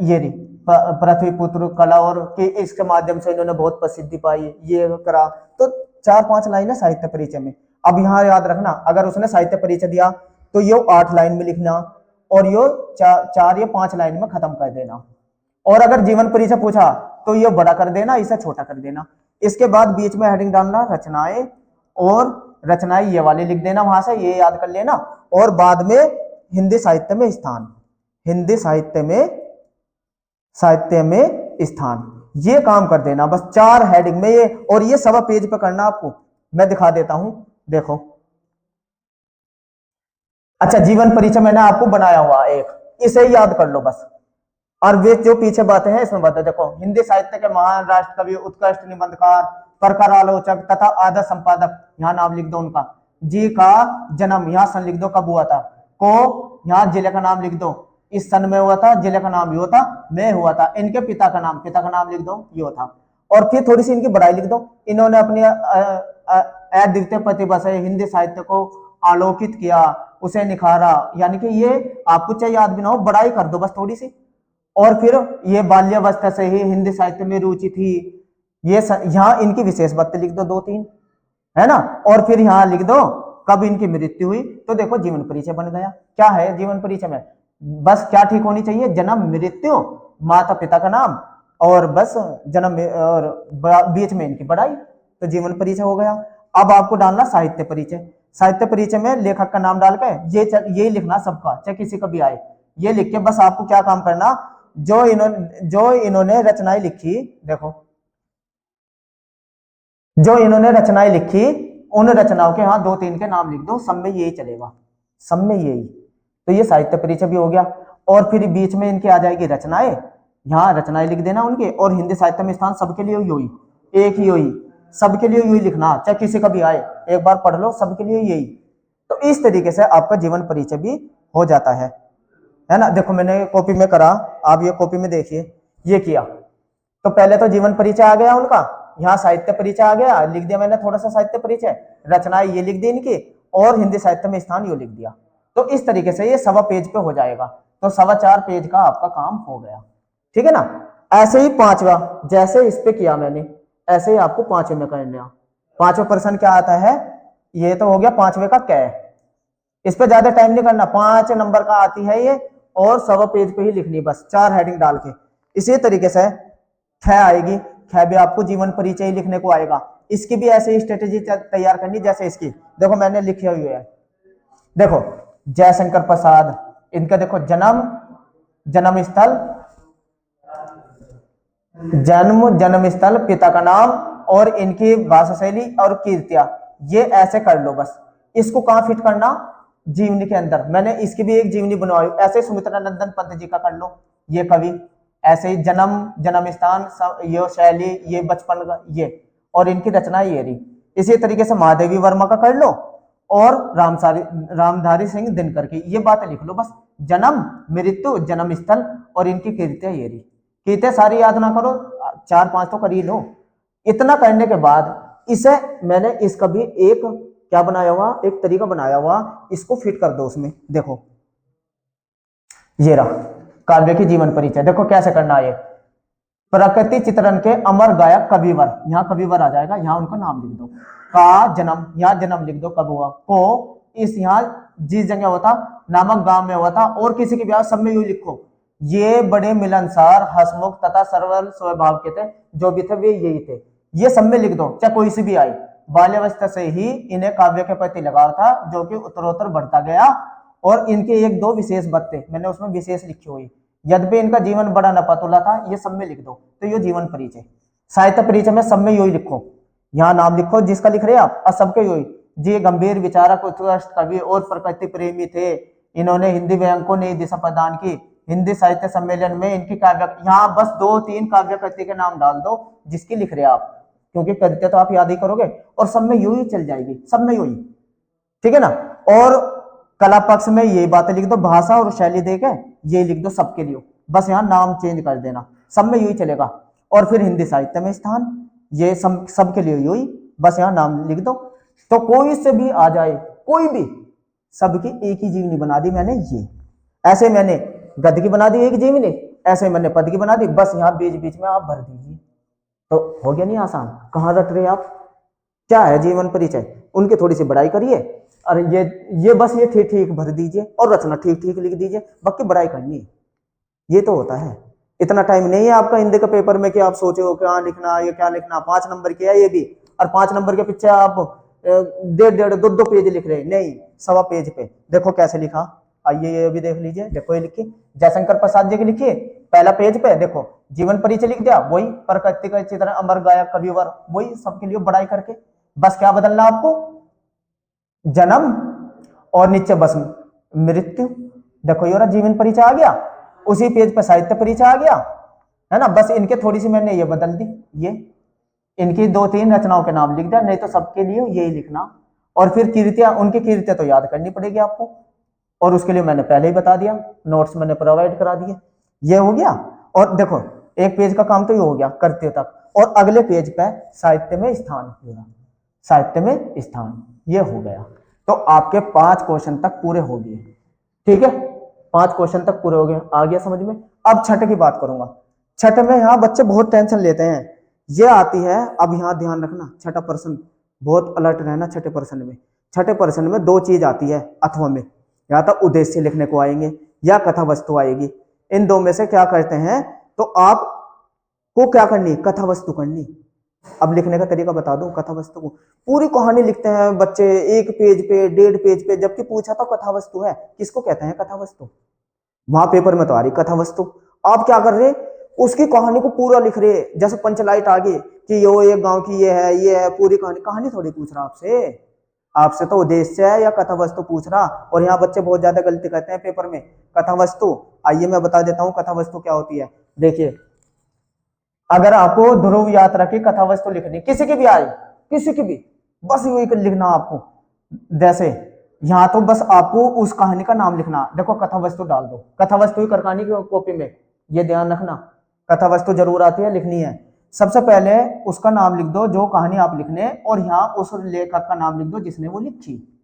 ये रही पृथ्वी पुत्र कला, और कि इसके माध्यम से इन्होंने बहुत प्रसिद्धि पाई, ये करा। तो 4-5 लाइन है साहित्य परिचय में। अब यहाँ याद रखना, अगर उसने साहित्य परिचय दिया तो ये 8 लाइन में लिखना, और ये 4 या 5 लाइन में खत्म कर देना। और अगर जीवन परिचय पूछा तो ये बड़ा कर देना, इसे छोटा कर देना। इसके बाद बीच में हेडिंग डालना रचनाएं, और रचनाएं ये वाले लिख देना, वहां से ये याद कर लेना। और बाद में हिंदी साहित्य में स्थान, हिंदी साहित्य में स्थान, ये काम कर देना बस 4 हेडिंग में ये। और ये सवा पेज पे करना आपको, मैं दिखा देता हूं, देखो। अच्छा, जीवन परिचय मैंने आपको बनाया हुआ एक, इसे याद कर लो बस। और वे जो पीछे बातें हैं इसमें बता, देखो, हिंदी साहित्य के महान राष्ट्र कवि, उत्कृष्ट निबंधकार, प्रखर आलोचक तथा आदर्श संपादक, यहाँ नाम लिख दो उनका। जी का जन्म, यहाँ सन लिख दो कब हुआ था। को, यहाँ जिले का नाम लिख दो, इस सन में हुआ था, जिले का नाम ये होता, में हुआ था। इनके पिता का नाम लिख दो, ये था। और फिर थोड़ी सी इनकी बड़ाई लिख दो। इन्होंने अपनी अद्वितीय प्रतिभा से हिंदी साहित्य को आलोकित किया, उसे निखारा, यानी कि ये आपको चाहे याद भी ना हो, बड़ाई कर दो बस थोड़ी सी। और फिर ये बाल्यावस्था से ही हिंदी साहित्य में रुचि थी, ये यहाँ इनकी विशेष बातें लिख दो 2-3, है ना। और फिर यहाँ लिख दो कब इनकी मृत्यु हुई। तो देखो जीवन परिचय बन गया। क्या है जीवन परिचय में, बस क्या ठीक होनी चाहिए, जन्म, मृत्यु, माता पिता का नाम, और बस जन्म और बीच में इनकी बड़ाई, तो जीवन परिचय हो गया। अब आपको डालना साहित्य परिचय। साहित्य परिचय में लेखक का नाम डाल के ये लिखना सबका, चाहे किसी का भी आए, ये लिख के बस आपको क्या काम करना, जो इन्होंने रचनाएं लिखी, देखो, जो इन्होंने रचनाएं लिखी, उन रचनाओं के यहाँ 2-3 के नाम लिख दो, सब में यही चलेगा, सब में यही। तो ये साहित्य परिचय भी हो गया। और फिर बीच में इनके आ जाएगी रचनाएं, यहाँ रचनाएं लिख देना उनके। और हिंदी साहित्य में स्थान सबके लिए हुई, एक ही हुई, सबके लिए हुई लिखना, चाहे किसी का भी आए, एक बार पढ़ लो, सबके लिए यही। तो इस तरीके से आपका जीवन परिचय भी हो जाता है ना। देखो मैंने कॉपी में करा, आप ये कॉपी में देखिए, ये किया। तो पहले तो जीवन परिचय आ गया उनका, यहाँ साहित्य परिचय आ गया, लिख दिया मैंने थोड़ा सा साहित्य परिचय, रचनाएं ये लिख दी इनकी, और हिंदी साहित्य में स्थान ये लिख दिया। तो इस तरीके से ये सवा पेज पे हो जाएगा। तो 4.25 पेज का आपका काम हो गया, ठीक है ना। ऐसे ही 5वां, जैसे इस पे किया मैंने, ऐसे ही आपको 5वें में करना। 5वां प्रश्न क्या आता है, ये तो हो गया 5वें का कै। इस पे ज्यादा टाइम नहीं करना, 5 नंबर का आती है ये, और सवा पेज पे ही लिखनी बस, 4 हेडिंग डाल के। इसी तरीके से ख आएगी, ख भी आपको जीवन परिचय लिखने को आएगा। इसकी भी ऐसे ही स्ट्रेटेजी तैयार करनी जैसे इसकी। देखो मैंने लिखे हुए है, देखो जयशंकर प्रसाद, इनका देखो जन्म स्थल, पिता का नाम, और इनकी भाषा शैली और कीर्तियां, ये ऐसे कर लो बस। इसको कहां फिट करना, जीवनी के अंदर। मैंने इसकी भी एक जीवनी बनवाई, ऐसे सुमित्रा नंदन पंत जी का कर लो, ये कवि, ऐसे ही जन्म स्थान, ये शैली, ये बचपन, ये, और इनकी रचना ये रही। इसी तरीके से महादेवी वर्मा का कर लो, और रामधारी सिंह दिनकर की, ये बातें लिख लो बस। जन्म, मृत्यु, जन्म स्थल, और इनकी कीर्तियां ये रही। कीर्तियां सारी याद ना करो, 4-5 तो कर ही लो। इतना करने के बाद इसे मैंने इसका भी एक क्या बनाया हुआ, एक तरीका बनाया हुआ, इसको फिट कर दो उसमें। देखो ये रहा काव्य की जीवन परिचय। देखो कैसे करना है, प्रकृति चित्रण के अमर गायक कविवर, यहाँ कविवर आ जाएगा, यहाँ उनका नाम लिख दो। का जन्म, यहाँ जन्म लिख दो कब हुआ। को, इस यहाँ जिस जगह हुआ था, नामक गांव में हुआ था, और किसी के ब्याह, सब में यू लिखो। ये बड़े मिलनसार, हसमुख तथा सरल स्वभाव के थे, जो भी थे वे यही थे, ये सब में लिख दो, चाहे कोई सी भी आई। बाल्यावस्था से ही इन्हें काव्य के प्रति लगाव था, जो कि उत्तरोत्तर बढ़ता गया। और इनके 1-2 विशेष बातें मैंने उसमें विशेष लिखी हुई, यद्यपि इनका जीवन बड़ा नपतुला था, ये सब में लिख दो। तो ये जीवन परिचय। साहित्य परिचय में सब में यही लिखो, यहाँ नाम लिखो जिसका लिख रहे हैं आप, और सबके यही। जी गंभीर विचारक, उत्कृष्ट कवि और प्रकृति प्रेमी थे, इन्होंने हिंदी व्यंग को नई दिशा प्रदान की। हिंदी साहित्य सम्मेलन में इनकी काव्य, यहाँ बस 2-3 काव्य कृति के नाम डाल दो जिसकी लिख रहे हैं आप, क्योंकि कृत्य तो आप याद ही करोगे, और सब में यू ही चल जाएगी, सब में यू ही, ठीक है ना। और कला पक्ष में ये बातें लिख दो, भाषा और शैली देके ये लिख दो सबके लिए, बस यहाँ नाम चेंज कर देना, सब में यू ही चलेगा। और फिर हिंदी साहित्य में स्थान, ये सबके लिए यू ही, बस यहाँ नाम लिख दो। तो कोई से भी आ जाए, कोई भी, सबकी एक ही जीवनी बना दी मैंने। ये ऐसे मैंने गद्य की बना दी एक जीवनी, ऐसे मैंने पद की बना दी, बस यहाँ बीच बीच में आप भर दीजिए तो हो गया। नहीं आसान? कहाँ रट रहे आप? क्या है जीवन परिचय, उनकी थोड़ी सी बड़ाई करिए और ये बस ये ठीक ठीक भर दीजिए और रचना ठीक ठीक लिख दीजिए, बाकी बड़ाई करनी है। ये तो होता है। इतना टाइम नहीं है आपका हिंदी का पेपर में कि आप सोचे हो क्या लिखना, ये क्या लिखना। 5 नंबर की है ये भी, और 5 नंबर के पीछे आप 1.5 पेज लिख रहे, नहीं 1.25 पेज पे देखो कैसे लिखा। आइए ये भी देख लीजिए, देखो ये लिखी जयशंकर प्रसाद जी की लिखी, पहला पेज पे देखो जीवन परिचय लिख दिया, वही प्रकृति का चित्र, अमर गायक कविवर, वही सबके लिए बड़ाई करके। बस क्या बदलना आपको? जन्म और नीचे बस मृत्यु। देखो ये जीवन परिचय आ गया, उसी पेज पर साहित्य परिचय आ गया, है ना। बस इनके थोड़ी सी मैंने ये बदल दी, ये इनकी 2-3 रचनाओं के नाम लिख दिया, नहीं तो सबके लिए यही लिखना। और फिर कीर्तियां, उनकी कीर्तियां तो याद करनी पड़ेगी आपको, और उसके लिए मैंने पहले ही बता दिया, नोट्स मैंने प्रोवाइड करा दिए। ये हो गया। और देखो एक पेज का काम तो ये हो गया करते तक, और अगले पेज पे साहित्य में स्थान, साहित्य में स्थान, ये हो गया। तो आपके 5 क्वेश्चन तक पूरे हो गए, ठीक है। 5 क्वेश्चन तक पूरे हो गए, आ गया समझ में। अब छठे की बात करूंगा। छठे में यहाँ बच्चे बहुत टेंशन लेते हैं, ये आती है। अब यहाँ ध्यान रखना, छठा प्रश्न बहुत अलर्ट रहना। छठे प्रश्न में, छठे प्रश्न में 2 चीज आती है अथवा में, या तो उद्देश्य लिखने को आएंगे या कथा वस्तु आएगी। इन दो में से क्या करते हैं, तो आपको क्या करनी, कथा वस्तु करनी। अब लिखने का तरीका बता दूं। कथा वस्तु को पूरी कहानी लिखते हैं बच्चे 1 पेज पे, 1.5 पेज पे, जबकि पूछा तो कथा वस्तु है। किसको कहते हैं कथा वस्तु? वहां पेपर में तो आ रही कथा वस्तु, आप क्या कर रहे, उसकी कहानी को पूरा लिख रहे। जैसे पंचलाइट आ गई कि यो एक गांव की ये है पूरी कहानी। कहानी थोड़ी पूछ रहा आपसे, आपसे तो उद्देश्य है या कथा वस्तु पूछ रहा। और यहाँ बच्चे बहुत ज्यादा गलती करते हैं पेपर में, कथा वस्तु। आइए मैं बता देता हूँ कथा वस्तु क्या होती है। देखिए, अगर आपको ध्रुव यात्रा की कथा वस्तु लिखनी, किसी की भी आए, किसी की भी, बस वही लिखना आपको। जैसे यहाँ तो बस आपको उस कहानी का नाम लिखना। देखो कथा वस्तु डाल दो, कथा वस्तु ही करकानी की कॉपी में, ये ध्यान रखना। कथा वस्तु जरूर आती है, लिखनी है। सबसे पहले उसका नाम लिख दो जो कहानी आप लिखने, और यहाँ उस लेखक का नाम लिख दो जिसने वो लिखी।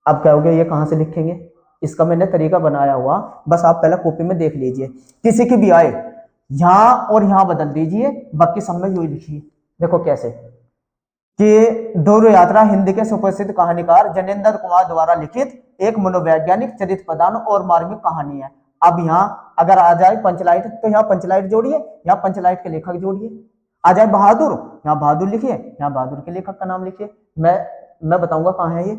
अब कहोगे ये कहां से लिखेंगे, इसका मैंने तरीका बनाया हुआ, बस आप पहले कॉपी में देख लीजिए। किसी की भी आए, यहां और यहां बदल दीजिए, बाकी सब में यही लिखिए। देखो कैसे कि ध्रुव यात्रा हिंदी के सुप्रसिद्ध कहानीकार जनेंद्र कुमार द्वारा लिखित एक मनोवैज्ञानिक चरित्र प्रधान और मार्मिक कहानी है। अब यहाँ अगर आ जाए पंचलाइट, तो यहाँ पंचलाइट जोड़िए, यहाँ पंचलाइट के लेखक जोड़िए। आ जाए बहादुर, यहाँ बहादुर लिखिए, यहाँ बहादुर के लेखक का नाम लिखिए। मैं बताऊंगा कहाँ है ये,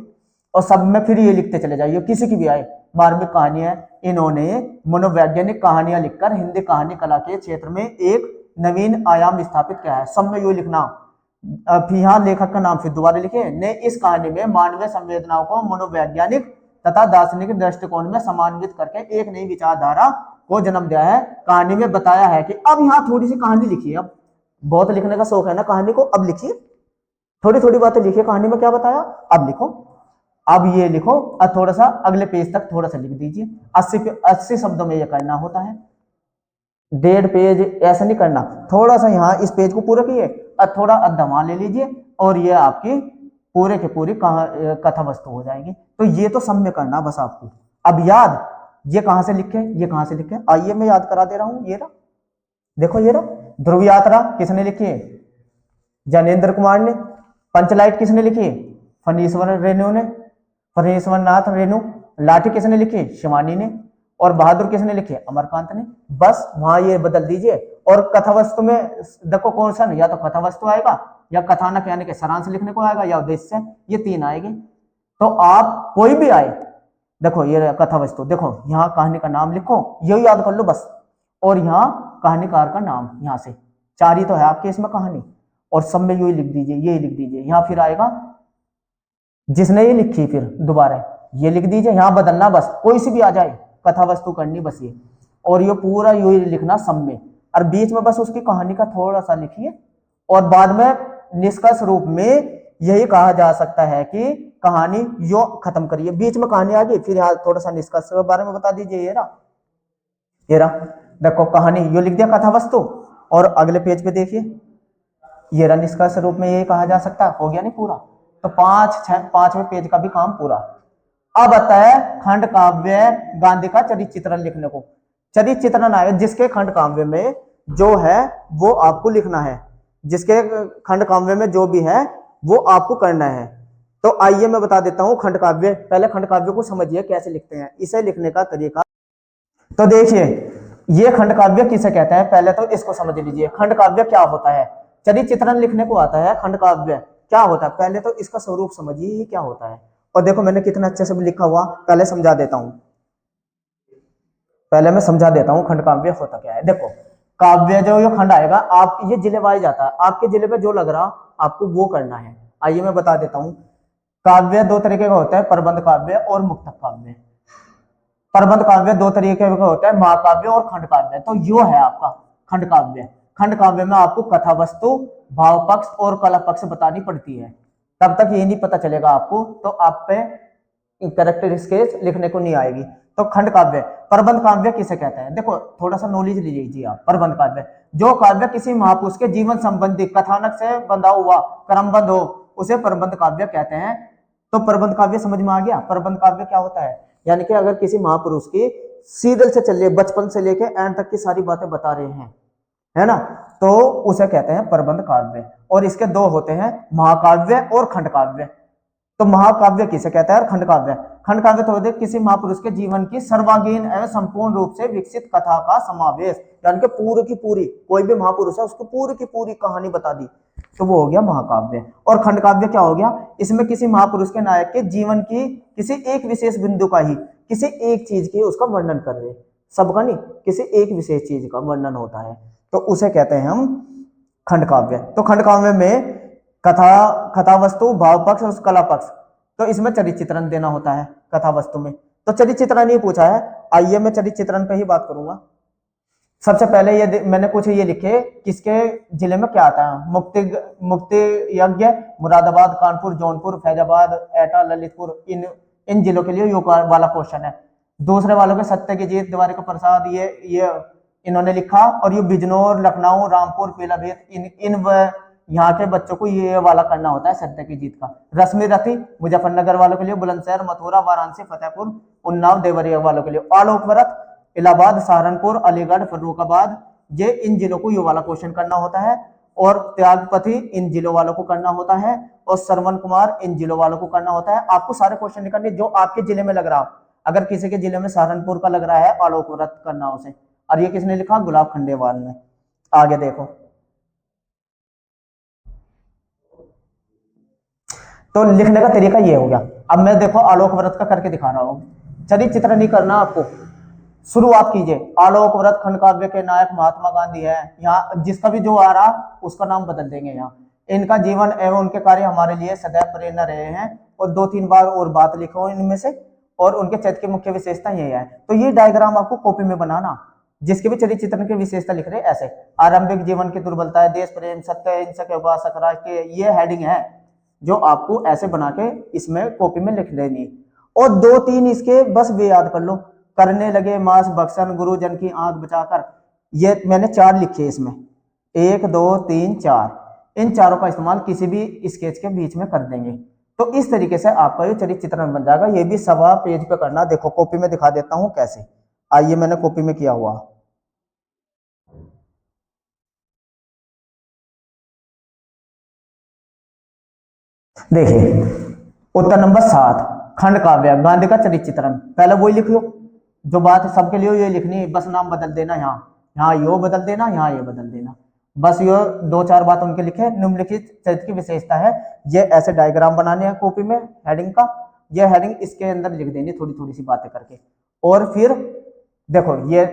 और सब में फिर ये लिखते चले जाइए। किसी की भी आए, मार्मिक कहानी है। इन्होंने मनोवैज्ञानिक कहानियां लिखकर हिंदी कहानी कला के क्षेत्र में एक नवीन आयाम स्थापित किया है। सब में ये लिखना। फिर यहाँ लेखक का नाम फिर दोबारा लिखे, ने इस कहानी में मानवीय संवेदनाओं को मनोवैज्ञानिक तथा दार्शनिक दृष्टिकोण में समान्वित करके एक नई विचारधारा को जन्म दिया है। कहानी में बताया है कि अब यहाँ थोड़ी सी कहानी लिखिए। अब बहुत लिखने का शौक है ना कहानी को, अब लिखिए, थोड़ी थोड़ी बातें लिखिए। कहानी में क्या बताया, अब लिखो। अब ये लिखो, और थोड़ा सा अगले पेज तक थोड़ा सा लिख दीजिए। 80 शब्दों में ये करना होता है, 1.5 पेज ऐसा नहीं करना। थोड़ा सा यहाँ इस पेज को पूरा किए और थोड़ा अद्धा वहां ले लीजिए, और ये आपकी पूरे के पूरी कथा वस्तु हो जाएगी। तो ये तो सब में करना बस आपको। अब याद, ये कहां से लिखे, ये कहां से लिखे, आइए मैं याद करा दे रहा हूं। ये रहा, देखो ये रहा। ध्रुव यात्रा किसने लिखी है, जनेंद्र कुमार ने। पंचलाइट किसने लिखी, फणीश्वर रेणु ने, फणीश्वर नाथ रेणु। लाठी किसने लिखी, शिवानी ने। और बहादुर किसने लिखे, अमरकांत ने। बस वहां ये बदल दीजिए। और कथा वस्तु में देखो कौन सा, या तो कथा वस्तु आएगा, या कथानक यानी कि सारांश लिखने को आएगा, या उद्देश्य, ये 3 आएंगे। तो आप कोई भी आए, देखो ये कथा वस्तु, देखो यहाँ कहानी का नाम लिखो, यही याद कर लो बस। और यहाँ कहानीकार का नाम, यहाँ से 4 ही तो है आपके इसमें कहानी, और सब में यही लिख दीजिए, यही लिख दीजिए। यहाँ फिर आएगा जिसने ये लिखी, फिर दोबारा ये लिख दीजिए। यहाँ बदलना बस, कोई सी भी आ जाए, कथा वस्तु करनी बस ये। और ये पूरा यही लिखना सब में, और बीच में बस उसकी कहानी का थोड़ा सा लिखिए। और बाद में निष्कर्ष रूप में यही कहा जा सकता है कि कहानी यो खत्म करिए। बीच में कहानी आ गई, फिर यहाँ थोड़ा सा निष्कर्ष के बारे में बता दीजिए। ये रहा, ये रहा, देखो कहानी यो लिख दिया, कथा वस्तु। और अगले पेज पे देखिए, ये रहा निष्कर्ष रूप में यही कहा जा सकता है। हो गया नहीं पूरा, तो 5-6 5वें पेज का भी काम पूरा। अब आता है खंड काव्य गांधी का चरित्र चित्रण लिखने को। चरित्र चित्रण आए जिसके खंड काव्य में जो है वो आपको लिखना है, जिसके खंड काव्य में जो भी है वो आपको करना है। तो आइए मैं बता देता हूं खंड काव्य। पहले खंड काव्य को समझिए कैसे लिखते हैं, इसे लिखने का तरीका। तो देखिए ये खंड काव्य किसे कहते हैं, पहले तो इसको समझ लीजिए। खंड काव्य क्या होता है, चरित्र चित्रण लिखने को आता है खंड काव्य क्या होता है, पहले तो इसका स्वरूप समझिए ही क्या होता है। और देखो मैंने कितना अच्छे से लिखा हुआ, पहले समझा देता हूं, पहले मैं समझा देता हूं खंड काव्य होता क्या है। देखो काव्य जो ये खंड आएगा, आप ये जिले वाइज जाता है, आपके जिले में जो लग रहा आपको वो करना है। आइए मैं बता देता हूं। काव्य दो तरीके का होता है, प्रबंध काव्य और मुक्तक काव्य। प्रबंध काव्य दो तरीके का होता है, महाकाव्य और खंड काव्य। तो यो है आपका खंड काव्य। खंड काव्य में आपको कथा वस्तु, भाव पक्ष और कला पक्ष बतानी पड़ती है। तब तक ये नहीं पता चलेगा आपको तो आप पे कैरेक्टरिस्टिक्स लिखने को नहीं आएगी। तो खंड काव्य। प्रबंध काव्य किसे कहते हैं, देखो थोड़ा सा नॉलेज ले लीजिए आप। प्रबंध काव्य जो काव्य किसी महापुरुष के जीवन संबंधी कथानक से बंधा हुआ क्रमबद्ध हो उसे प्रबंध काव्य कहते हैं। तो प्रबंध काव्य समझ में आ गया। प्रबंध काव्य क्या होता है, यानी कि अगर किसी महापुरुष की सीरियल से चल रही, बचपन से लेके एंड तक की सारी बातें बता रहे हैं, है ना, तो उसे कहते हैं प्रबंध काव्य। और इसके दो होते हैं, महाकाव्य और खंड काव्य। तो महाकाव्य किसे कहता है और खंड काव्य। खंड काव्य तो होते किसी महापुरुष के जीवन की सर्वांगीण एवं संपूर्ण रूप से विकसित कथा का समावेश, यानी कि पूरी की पूरी, कोई भी महापुरुष है उसको पूरी की पूरी कहानी बता दी, तो वो हो गया महाकाव्य। और खंड काव्य क्या हो गया, इसमें किसी महापुरुष के नायक के जीवन की किसी एक विशेष बिंदु का ही, किसी एक चीज की उसका वर्णन कर रहे, सबका नहीं, किसी एक विशेष चीज का वर्णन होता है, तो उसे कहते हैं हम खंड काव्य। तो खंड काव्य में कथा वस्तु, भाव पक्ष और कला पक्ष, तो इसमें चरित्र चित्रण देना होता है कथा वस्तु में। तो चरित्र चित्रण ही पूछा है, आइए मैं चरित्र चित्रण पे ही बात करूंगा। सबसे पहले ये मैंने कुछ ये लिखे किसके जिले में क्या आता है। मुक्ति यज्ञ मुरादाबाद, कानपुर, जौनपुर, फैजाबाद, एटा, ललितपुर, इन जिलों के लिए यो वाला क्वेश्चन है। दूसरे वालों के सत्य की जीत, द्वारिका प्रसाद, ये इन्होंने लिखा। और ये बिजनौर, लखनऊ, रामपुर, पीलाभीत, इन यहाँ के बच्चों को ये वाला करना होता है सत्य की जीत का। रश्मि रथी मुजफ्फरनगर वालों के लिए, बुलंदशहर, मथुरा, वाराणसी, फतेहपुर, उन्नाव, देवरिया वालों के लिए। आलोक व्रत इलाहाबाद, सहारनपुर, अलीगढ़, फर्रुखाबाद, ये इन जिलों को ये वाला क्वेश्चन करना होता है। और त्यागपति इन जिलों वालों को करना होता है। और श्रवण कुमार इन जिलों वालों को करना होता है। आपको सारे क्वेश्चन निकालने जो आपके जिले में लग रहा। अगर किसी के जिले में सहारनपुर का लग रहा है, आलोक व्रत करना उसे। और ये किसने लिखा, गुलाब खंडेवाल ने। आगे देखो, तो लिखने का तरीका ये हो गया। अब मैं देखो आलोक व्रत का करके दिखा रहा हूं। चरित्र चित्र नहीं करना आपको। शुरुआत कीजिए। आलोक व्रत खंड काव्य के नायक महात्मा गांधी है। यहाँ जिसका भी जो आ रहा उसका नाम बदल देंगे। यहाँ इनका जीवन एवं उनके कार्य हमारे लिए सदैव प्रेरणा रहे हैं। और 2-3 बार और बात लिखो इनमें से। और उनके चरित्र की मुख्य विशेषता ये है। तो ये डायग्राम आपको कॉपी में बनाना, जिसके भी चरित्र चित्रण की विशेषता लिख रहे ऐसे। आरंभिक जीवन की दुर्बलता है, देश प्रेम, सत्य, अहिंसक, उपासक, राष्ट्र, ये हेडिंग है जो आपको ऐसे बना के इसमें कॉपी में लिख लेनी। और 2-3 इसके बस वे याद कर लो। करने लगे मास भक्षण, गुरुजन की आंख बचाकर, ये मैंने 4 लिखे इसमें, 1 2 3 4। इन चारों का इस्तेमाल किसी भी स्केच के बीच में कर देंगे। तो इस तरीके से आपका ये चरित्र चित्रण बन जाएगा। ये भी सवा पेज पे करना। देखो कॉपी में दिखा देता हूं कैसे। आइए मैंने कॉपी में किया हुआ, देखिए उत्तर नंबर 7, खंड काव्य गांधी का चरित्र चित्रण। पहले वही लिख लो जो बात है, सबके लिए ये लिखनी है, बस नाम बदल देना। यहाँ यो बदल देना, यहाँ ये बदल देना, बस ये 2-4 बात उनके लिखे। निम्नलिखित चरित्र की विशेषता है, ये ऐसे डायग्राम बनाने हैं कॉपी में हेडिंग का। ये हेडिंग इसके अंदर लिख देनी थोड़ी थोड़ी सी बातें करके। और फिर देखो ये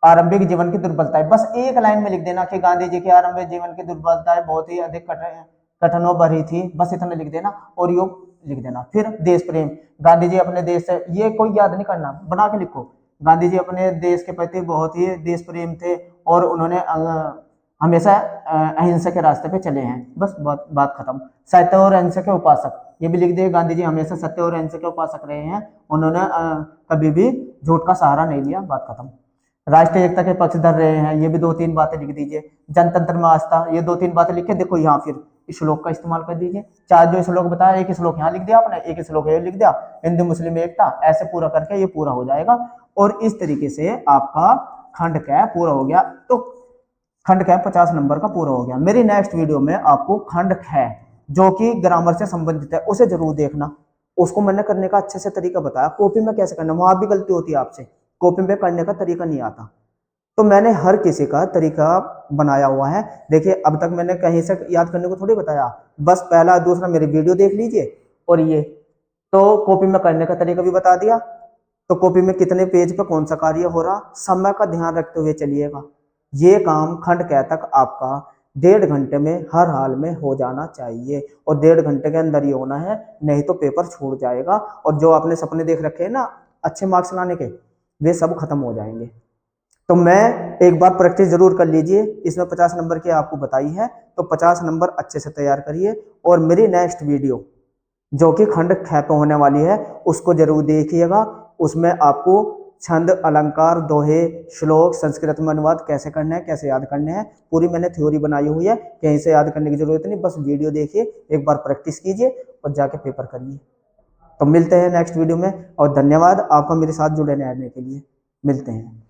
आरंभिक जीवन की दुर्बलताएं, बस एक लाइन में लिख देना कि गांधी जी की आरंभिक जीवन की दुर्बलताएं बहुत ही अधिक कठिनों भरी थी, बस इतना लिख देना। और योग लिख देना। फिर देश प्रेम, गांधी जी अपने देश से, ये कोई याद नहीं करना, बना के लिखो। गांधी जी अपने देश के प्रति बहुत ही देश प्रेम थे और उन्होंने हमेशा अहिंसा के रास्ते पे चले हैं, बस बात खत्म। सत्य और अहिंसा के उपासक, ये भी लिख दिए, गांधी जी हमेशा सत्य और अहिंसा के उपासक रहे हैं, उन्होंने कभी भी झूठ का सहारा नहीं लिया, बात खत्म। राष्ट्रीय एकता के पक्षधर रहे हैं, ये भी 2-3 बातें लिख दीजिए। जनतंत्र में आस्था, ये 2-3 बातें लिखे। देखो यहाँ फिर श्लोक का इस्तेमाल कर दीजिए। चार जो श्लोक बताया, एक श्लोक यहाँ लिख दिया आपने, एक श्लोक ये लिख दिया, हिंदू मुस्लिम एकता, ऐसे पूरा करके ये पूरा हो जाएगा। और इस तरीके से आपका खंड क पूरा हो गया। तो खंड ख 50 नंबर का पूरा हो गया। मेरी नेक्स्ट वीडियो में आपको खंड ख जो कि ग्रामर से संबंधित है उसे जरूर देखना। उसको मैंने करने का अच्छे से तरीका बताया, कॉपी में कैसे करना, वहां भी गलती होती है आपसे, कॉपी में करने का तरीका नहीं आता। तो मैंने हर किसी का तरीका बनाया हुआ है। देखिए अब तक मैंने कहीं से याद करने को थोड़ी बताया, बस पहला दूसरा मेरी वीडियो देख लीजिए। और ये तो कॉपी में करने का तरीका भी बता दिया। तो कॉपी में कितने पेज पे कौन सा कार्य हो रहा, समय का ध्यान रखते हुए चलिएगा। ये काम खंड क तक आपका 1.5 घंटे में हर हाल में हो जाना चाहिए, और 1.5 घंटे के अंदर ही होना है, नहीं तो पेपर छूट जाएगा। और जो आपने सपने देख रखे हैं ना अच्छे मार्क्स लाने के, वे सब खत्म हो जाएंगे। तो मैं एक बार प्रैक्टिस जरूर कर लीजिए। इसमें 50 नंबर की आपको बताई है, तो 50 नंबर अच्छे से तैयार करिए। और मेरी नेक्स्ट वीडियो जो कि खंड ख पे होने वाली है उसको जरूर देखिएगा। उसमें आपको छंद, अलंकार, दोहे, श्लोक, संस्कृत में अनुवाद कैसे करना है, कैसे याद करने हैं, पूरी मैंने थ्योरी बनाई हुई है। कहीं से याद करने की जरूरत नहीं, बस वीडियो देखिए, एक बार प्रैक्टिस कीजिए और जाके पेपर करिए। तो मिलते हैं नेक्स्ट वीडियो में, और धन्यवाद आपका मेरे साथ जुड़े रहने के लिए। मिलते हैं।